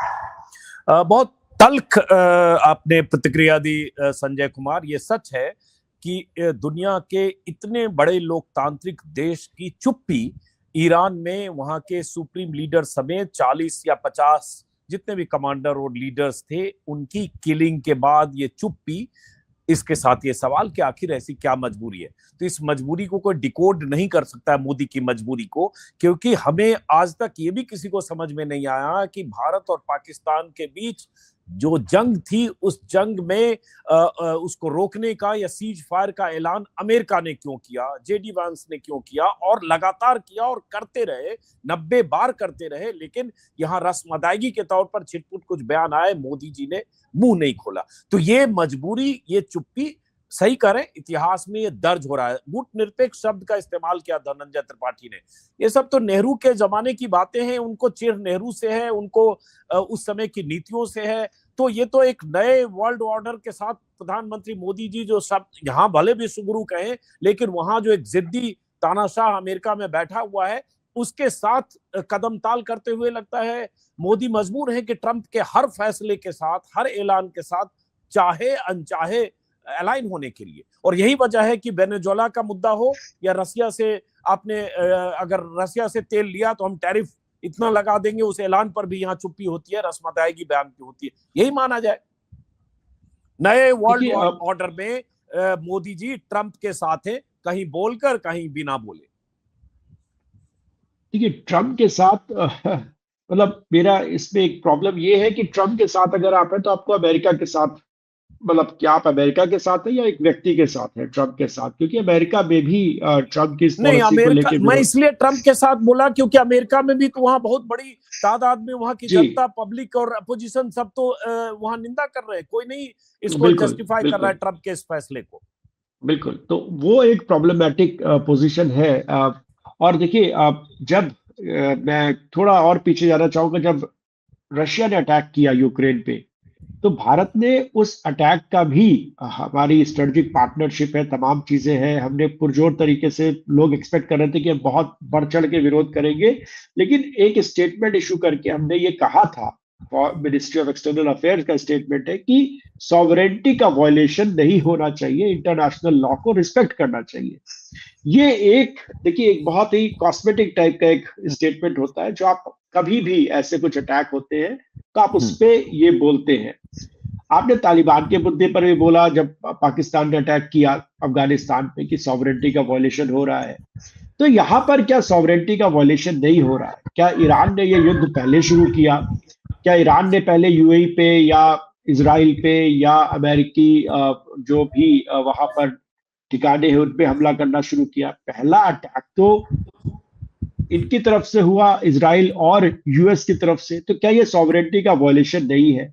बहुत तल्ख आपने प्रतिक्रिया दी संजय कुमार। ये सच है कि दुनिया के इतने बड़े लोकतांत्रिक देश की चुप्पी, ईरान में वहां के सुप्रीम लीडर समेत 40 या 50 जितने भी कमांडर और लीडर्स थे, उनकी किलिंग के बाद ये चुप्पी, इसके साथ ये सवाल कि आखिर ऐसी क्या मजबूरी है। तो इस मजबूरी को कोई डिकोड नहीं कर सकता है, मोदी की मजबूरी को, क्योंकि हमें आज तक ये भी किसी को समझ में नहीं आया कि भारत और पाकिस्तान के बीच जो जंग थी, उस जंग में उसको रोकने का या सीज फायर का ऐलान अमेरिका ने क्यों किया, जेडी वांस ने क्यों किया, और लगातार किया और करते रहे, 90 बार करते रहे, लेकिन यहाँ रस्म अदायगी के तौर पर छिटपुट कुछ बयान आए, मोदी जी ने मुंह नहीं खोला। तो ये मजबूरी, ये चुप्पी, सही करें, इतिहास में ये दर्ज हो रहा है। गुट निरपेक्ष शब्द का इस्तेमाल किया धनंजय त्रिपाठी ने। ये सब तो नेहरू के जमाने की बातें हैं, उनको चिढ़ नेहरू से है, उनको उस समय की नीतियों से है। तो ये तो एक नए वर्ल्ड ऑर्डर के साथ प्रधानमंत्री मोदी जी जो सब यहाँ भले भी सुगुरु कहें, लेकिन वहां जो एक जिद्दी तानाशाह अमेरिका में बैठा हुआ है, उसके साथ कदम ताल करते हुए लगता है मोदी मजबूर है कि ट्रंप के हर फैसले के साथ, हर ऐलान के साथ चाहे अनचाहे अलाइन होने के लिए। और यही वजह है कि वेनेजुएला का मुद्दा हो या रसिया से, आपने अगर रसिया से तेल लिया तो हम टैरिफ इतना लगा देंगे, उस ऐलान पर भी यहाँ चुप्पी होती है, रस्म अदायगी बयान की होती है। यही माना जाए नए वर्ल्ड ऑर्डर में मोदी जी ट्रंप के साथ हैं, कहीं बोलकर कहीं बिना बोले। देखिए ट्रंप के साथ मतलब मेरा इसमें एक प्रॉब्लम ये है कि ट्रम्प के साथ अगर आप हैं तो आपको अमेरिका के साथ, मतलब क्या आप अमेरिका के साथ है या एक व्यक्ति के साथ है ट्रम्प के साथ, क्योंकि अमेरिका में भी ट्रम्प की इस नहीं, पॉलिसी को अमेरिका लेके मैं विरोध। इसलिए ट्रम्प के साथ बोला क्योंकि अमेरिका में भी तो वहां बहुत बड़ी तादाद में वहां की जी जनता, पब्लिक और अपोजिशन सब तो वहां निंदा कर रहे हैं। कोई नहीं इसको बिल्कुल जस्टिफाई कर रहा है बिल्कुल ट्रम्प के इस फैसले को। बिल्कुल, तो वो एक प्रॉब्लमेटिक पोजीशन है। और देखिए, जब मैं थोड़ा और पीछे जाना चाहूंगा, जब रशिया ने अटैक किया यूक्रेन पे, तो भारत ने उस अटैक का भी, हमारी स्ट्रेटेजिक पार्टनरशिप है, तमाम चीजें हैं, हमने पुरजोर तरीके से, लोग एक्सपेक्ट कर रहे थे कि हम बहुत बढ़ चढ़ के विरोध करेंगे, लेकिन एक स्टेटमेंट इशू करके हमने ये कहा था, मिनिस्ट्री ऑफ एक्सटर्नल अफेयर्स का स्टेटमेंट है कि सॉवरेंटी का वायलेशन नहीं होना चाहिए, इंटरनेशनल लॉ को रिस्पेक्ट करना चाहिए। ये एक, देखिए, एक बहुत ही कॉस्मेटिक टाइप का एक स्टेटमेंट होता है, जो आप कभी भी ऐसे कुछ अटैक होते हैं तो आप उस पे ये बोलते हैं। आपने तालिबान के मुद्दे पर भी बोला, जब पाकिस्तान ने अटैक किया अफगानिस्तान पे, कि सॉवरेंटी का वायलेशन हो रहा है। तो यहाँ पर क्या सॉवरेंटी का वायलेशन नहीं हो रहा है? क्या ईरान ने ये युद्ध पहले शुरू किया? क्या ईरान ने पहले यूएई पे या इजराइल पे या अमेरिकी जो भी वहां पर ठिकाने हैं उन पे हमला करना शुरू किया? पहला अटैक तो इनकी तरफ से हुआ, इजराइल और यूएस की तरफ से। तो क्या ये सॉवरेंटी का वायलेशन नहीं है?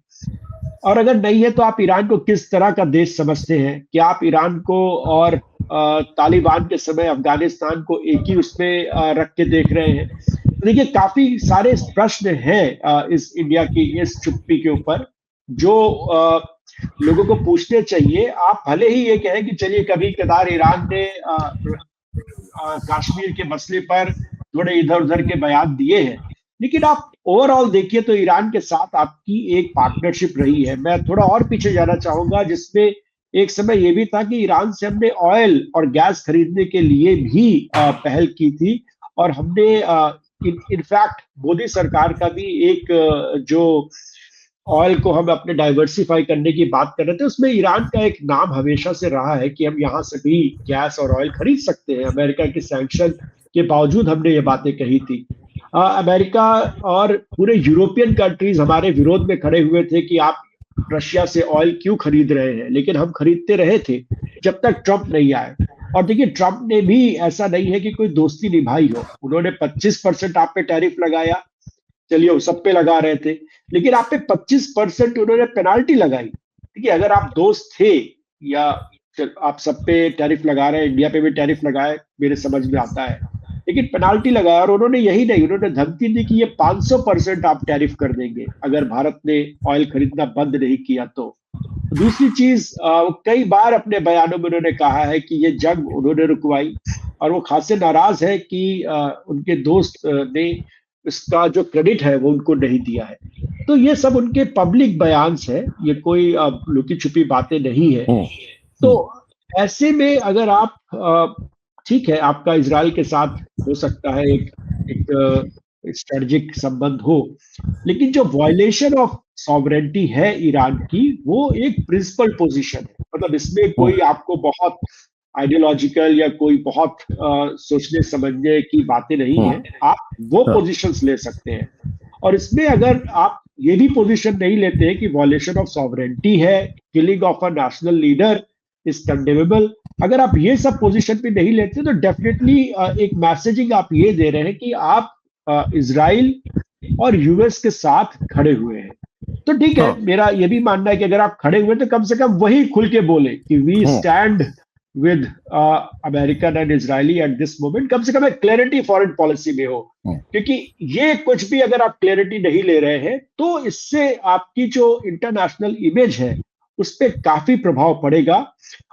और अगर नहीं है तो आप ईरान को किस तरह का देश समझते हैं? कि आप ईरान को और तालिबान के समय अफगानिस्तान को एक ही उसमें रख के देख रहे हैं? तो देखिए, काफी सारे प्रश्न हैं इस इंडिया की इस चुप्पी के ऊपर, जो लोगों को पूछने चाहिए। आप भले ही ये कहें कि चलिए कभी कदार ईरान ने कश्मीर के मसले पर थोड़े इधर उधर के बयान दिए हैं, लेकिन आप ओवरऑल देखिए तो ईरान के साथ आपकी एक पार्टनरशिप रही है। मैं थोड़ा और पीछे जाना चाहूंगा, जिसमें एक समय यह भी था कि ईरान से हमने ऑयल और गैस खरीदने के लिए भी पहल की थी, और हमने इनफैक्ट मोदी सरकार का भी एक जो ऑयल को हम अपने डाइवर्सिफाई करने की बात कर रहे थे, उसमें ईरान का एक नाम हमेशा से रहा है कि हम यहाँ से भी गैस और ऑयल खरीद सकते हैं। अमेरिका के सैंक्शन के बावजूद हमने ये बातें कही थी। अमेरिका और पूरे यूरोपियन कंट्रीज हमारे विरोध में खड़े हुए थे कि आप रशिया से ऑयल क्यों खरीद रहे हैं, लेकिन हम खरीदते रहे थे जब तक ट्रंप नहीं आए। और देखिए, ट्रंप ने भी ऐसा नहीं है कि कोई दोस्ती निभाई हो। उन्होंने 25% आप पे टैरिफ लगाया, चलिए वो सब पे लगा रहे थे, लेकिन आप पे 25% उन्होंने पेनाल्टी लगाई। देखिए, अगर आप दोस्त थे, या आप सब पे टैरिफ लगा रहे हैं, इंडिया पे भी टैरिफ लगाए, मेरे समझ में आता है, लेकिन पेनाल्टी लगाया। और उन्होंने यही नहीं, उन्होंने धमकी दी कि ये 500% आप टैरिफ कर देंगे अगर भारत ने ऑयल खरीदना बंद नहीं किया तो। दूसरी चीज, कई बार अपने बयानों में उन्होंने कहा है कि ये जंग उन्होंने रुकवाई, और वो खासे नाराज है कि उनके दोस्त ने इसका जो क्रेडिट है वो उनको नहीं दिया है। तो ये सब उनके पब्लिक बयान्स है, ये कोई लुकी छुपी बातें नहीं है। तो ऐसे में अगर आप, ठीक है, आपका इजराइल के साथ हो सकता है एक स्ट्रेटेजिक संबंध हो, लेकिन जो वायलेशन ऑफ सॉवरेंटी है ईरान की, वो एक प्रिंसिपल पोजीशन है। मतलब इसमें कोई आपको बहुत आइडियोलॉजिकल या कोई बहुत सोचने समझने की बातें नहीं है। आप वो पोजीशंस ले सकते हैं, और इसमें अगर आप ये भी पोजीशन नहीं लेते हैं कि वॉयलेशन ऑफ सॉवरेंटी है, killing of a national leader is condemnable, अगर आप ये सब पोजीशन पे नहीं लेते तो डेफिनेटली एक मैसेजिंग आप ये दे रहे हैं कि आप इजराइल और यूएस के साथ खड़े हुए हैं। तो ठीक है, मेरा ये भी मानना है कि अगर आप खड़े हुए तो कम से कम वही खुल के बोले कि we stand with American and Israeli at this moment. कम से कम एक क्लैरिटी फॉरेन पॉलिसी में हो, क्योंकि ये कुछ भी अगर आप क्लैरिटी नहीं ले रहे हैं तो इससे आपकी जो इंटरनेशनल इमेज है उस पर काफी प्रभाव पड़ेगा।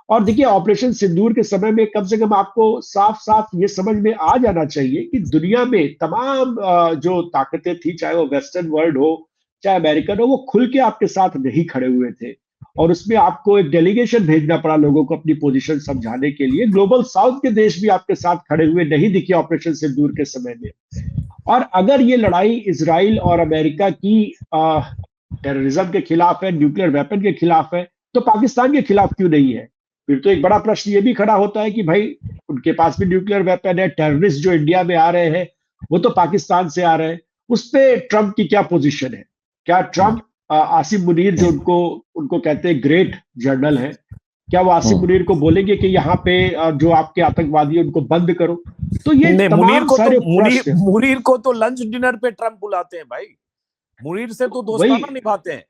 और देखिए, ऑपरेशन सिंदूर के समय में कम से कम आपको साफ साफ ये समझ में आ जाना चाहिए कि दुनिया में तमाम जो ताकतें थी, चाहे वो वेस्टर्न वर्ल्ड हो चाहे अमेरिकन हो, वो खुल के आपके साथ नहीं खड़े हुए थे, और उसमें आपको एक डेलीगेशन भेजना पड़ा लोगों को अपनी पोजीशन समझाने के लिए। ग्लोबल साउथ के देश भी आपके साथ खड़े हुए नहीं दिखे ऑपरेशन सिंदूर के समय में। और अगर ये लड़ाई इजराइल और अमेरिका की टेररिज्म के खिलाफ है, न्यूक्लियर वेपन के खिलाफ है, तो पाकिस्तान के खिलाफ क्यों नहीं है? फिर तो एक बड़ा प्रश्न ये भी खड़ा होता है कि भाई उनके पास भी न्यूक्लियर वेपन है, टेररिस्ट जो इंडिया में आ रहे हैं वो तो पाकिस्तान से आ रहे हैं, उस पे ट्रंप की क्या पोजीशन है? क्या ट्रंप आसिम मुनीर जो उनको कहते हैं ग्रेट जर्नल है, क्या वो आसिम मुनीर को बोलेंगे कि यहाँ पे जो आपके आतंकवादी है उनको बंद करो? तो ये नहीं, तमाम सारे प्रश्न, मुनीर को तो लंच डिनर पे ट्रंप बुलाते हैं भाई, मुनीर से तो दोस्ताना निभाते हैं।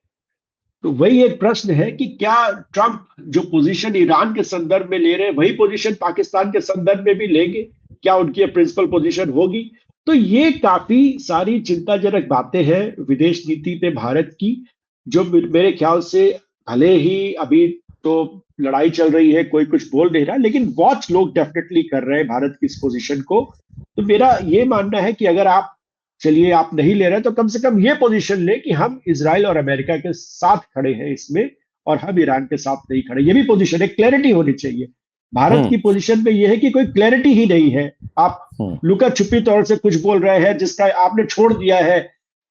तो वही एक प्रश्न है कि क्या ट्रंप जो पोजीशन ईरान के संदर्भ में ले रहे हैं वही पोजीशन पाकिस्तान के संदर्भ में भी लेंगे? क्या उनकी प्रिंसिपल पोजीशन होगी? तो ये काफी सारी चिंताजनक बातें हैं विदेश नीति पे भारत की, जो मेरे ख्याल से भले ही अभी तो लड़ाई चल रही है, कोई कुछ बोल नहीं रहा, लेकिन वॉच लोग डेफिनेटली कर रहे हैं भारत की इस पोजीशन को। तो मेरा ये मानना है कि अगर आप, चलिए आप नहीं ले रहे तो कम से कम ये पोजीशन ले कि हम इजराइल और अमेरिका के साथ खड़े हैं इसमें, और हम ईरान के साथ नहीं खड़े। ये भी पोजीशन है, क्लैरिटी होनी चाहिए। भारत की पोजीशन में यह है कि कोई क्लैरिटी ही नहीं है। आप लुका छुपी तौर से कुछ बोल रहे हैं जिसका आपने छोड़ दिया है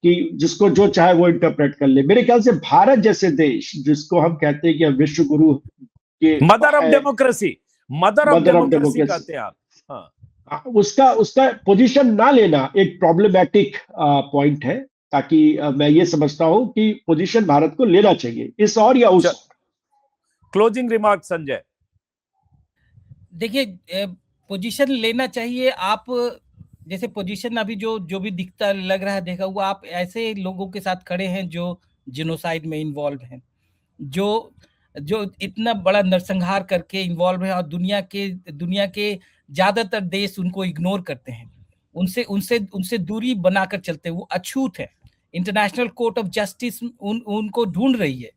कि जिसको जो चाहे वो इंटरप्रेट कर ले। मेरे ख्याल से भारत जैसे देश, जिसको हम कहते हैं कि हम विश्व गुरु के mother of democracy, mother of democracy कहते हैं आप, हाँ, उसका पोजीशन ना लेना एक प्रॉब्लमैटिक पॉइंट है। ताकि मैं ये समझता हूं कि पोजीशन भारत को लेना चाहिए इस और या उस। Closing remark Sanjay. देखिए, पोजीशन लेना चाहिए। आप जैसे पोजीशन अभी जो भी दिखता लग रहा है, देखा हुआ, आप ऐसे लोगों के साथ खड़े हैं जो जिनोसाइड में इन्वॉल्व हैं, जो इतना बड़ा नरसंहार करके इन्वॉल्व है, और दुनिया के ज्यादातर देश उनको इग्नोर करते हैं, उनसे दूरी बनाकर चलते हैं, वो अछूत है। इंटरनेशनल कोर्ट ऑफ जस्टिस उनको ढूंढ रही है।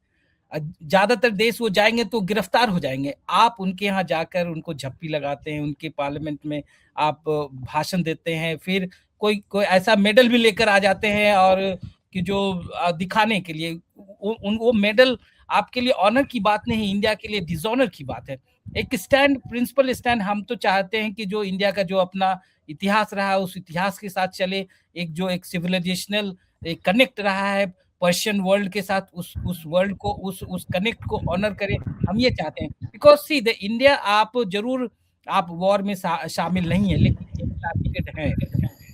ज्यादातर देश वो जाएंगे तो गिरफ्तार हो जाएंगे। आप उनके यहाँ जाकर उनको झप्पी लगाते हैं, उनके पार्लियामेंट में आप भाषण देते हैं, फिर कोई ऐसा मेडल भी लेकर आ जाते हैं, और कि जो दिखाने के लिए वो मेडल आपके लिए ऑनर की बात नहीं, इंडिया के लिए डिसऑनर की बात है। एक स्टैंड, प्रिंसिपल स्टैंड हम तो चाहते हैं कि जो इंडिया का जो अपना इतिहास रहा है उस इतिहास के साथ चले, एक सिविलाइजेशनल कनेक्ट रहा है पर्शियन वर्ल्ड के साथ, उस वर्ल्ड को, उस कनेक्ट को ऑनर करें, हम ये चाहते हैं। बिकॉज सी द इंडिया, आप वॉर में शामिल नहीं है, लेकिन है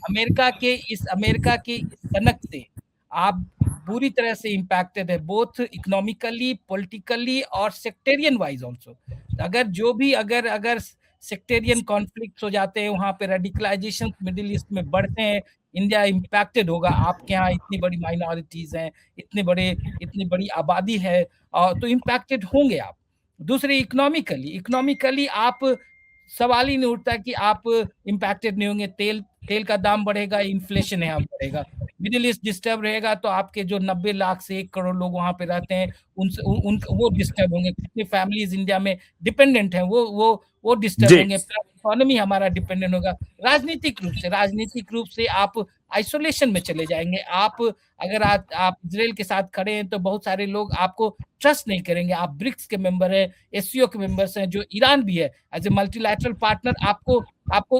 अमेरिका के इस कनक से आप बुरी तरह से इम्पैक्टेड है, बोथ इकोनॉमिकली, पॉलिटिकली और सेक्टेरियन वाइज ऑल्सो। अगर सेक्टेरियन कॉन्फ्लिक्ट हो जाते हैं, वहां पे रेडिकलाइजेशन मिडिल ईस्ट में बढ़ते हैं, इंडिया इम्पैक्टेड होगा। आपके यहाँ इतनी बड़ी माइनॉरिटीज हैं, इतनी बड़ी आबादी है, और तो इम्पैक्टेड होंगे आप। दूसरे इकोनॉमिकली आप, सवाल ही नहीं उठता कि आप इम्पैक्टेड नहीं होंगे। तेल का दाम बढ़ेगा, इन्फ्लेशन यहाँ बढ़ेगा, मिडिल ईस्ट डिस्टर्ब रहेगा, तो आपके जो 90 लाख से 1 करोड़ लोग वहां पे रहते हैं वो डिस्टर्ब होंगे। कितनी फैमिलीज इंडिया में डिपेंडेंट हैं, वो डिस्टर्ब होंगे। इकोनॉमी हमारा डिपेंडेंट होगा। राजनीतिक रूप से आप आइसोलेशन में चले जाएंगे। आप अगर आप इजराइल के साथ खड़े हैं तो बहुत सारे लोग आपको ट्रस्ट नहीं करेंगे। आप ब्रिक्स के मेंबर हैं, एससीओ के मेंबर्स हैं, जो ईरान भी है एज ए मल्टीलैटरल पार्टनर, आपको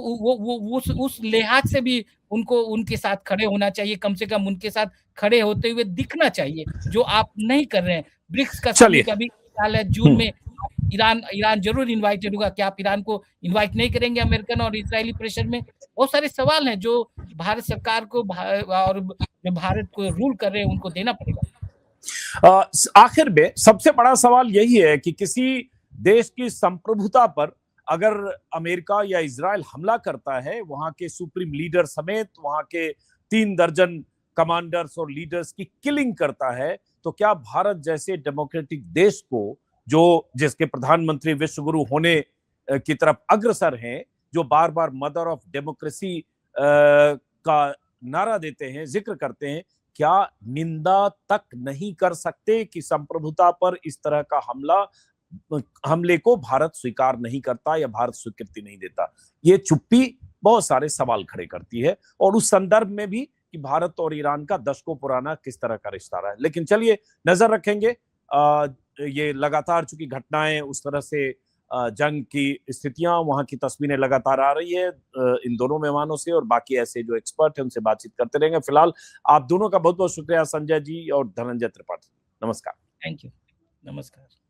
वो उस लिहाज से भी उनको उनके साथ खड़े होना चाहिए। कम से कम उनके साथ खड़े होते हुए दिखना चाहिए, जो आप नहीं कर रहे हैं। ब्रिक्स का कभी ख्याल है जून में ईरान जरूर इन्वाइटेड होगा, क्या आप ईरान को इन्वाइट नहीं करेंगे? अमेरिकन और इजरायली प्रेशर में बहुत सारे सवाल हैं जो भारत सरकार को और जो भारत को रूल कर रहे हैं उनको देना पड़ेगा। आखिर में सबसे बड़ा सवाल यही है कि किसी देश की संप्रभुता पर अगर अमेरिका या इजराइल हमला करता है, वहां के सुप्रीम लीडर समेत वहां के 3 दर्जन कमांडर्स और लीडर्स की किलिंग करता है, तो क्या भारत जैसे डेमोक्रेटिक देश को, जिसके प्रधानमंत्री विश्वगुरु होने की तरफ अग्रसर हैं, जो बार बार मदर ऑफ डेमोक्रेसी का नारा देते हैं, जिक्र करते हैं, क्या निंदा तक नहीं कर सकते कि संप्रभुता पर इस तरह का हमले को भारत स्वीकार नहीं करता या भारत स्वीकृति नहीं देता? ये चुप्पी बहुत सारे सवाल खड़े करती है, और उस संदर्भ में भी कि भारत और ईरान का दशकों पुराना किस तरह का रिश्ता रहा है। लेकिन चलिए नजर रखेंगे, ये लगातार चूंकि घटनाएं, उस तरह से जंग की स्थितियां, वहां की तस्वीरें लगातार आ रही है इन दोनों मेहमानों से, और बाकी ऐसे जो एक्सपर्ट हैं उनसे बातचीत करते रहेंगे। फिलहाल आप दोनों का बहुत बहुत शुक्रिया, संजय जी और धनंजय त्रिपाठी। नमस्कार। Thank you. नमस्कार।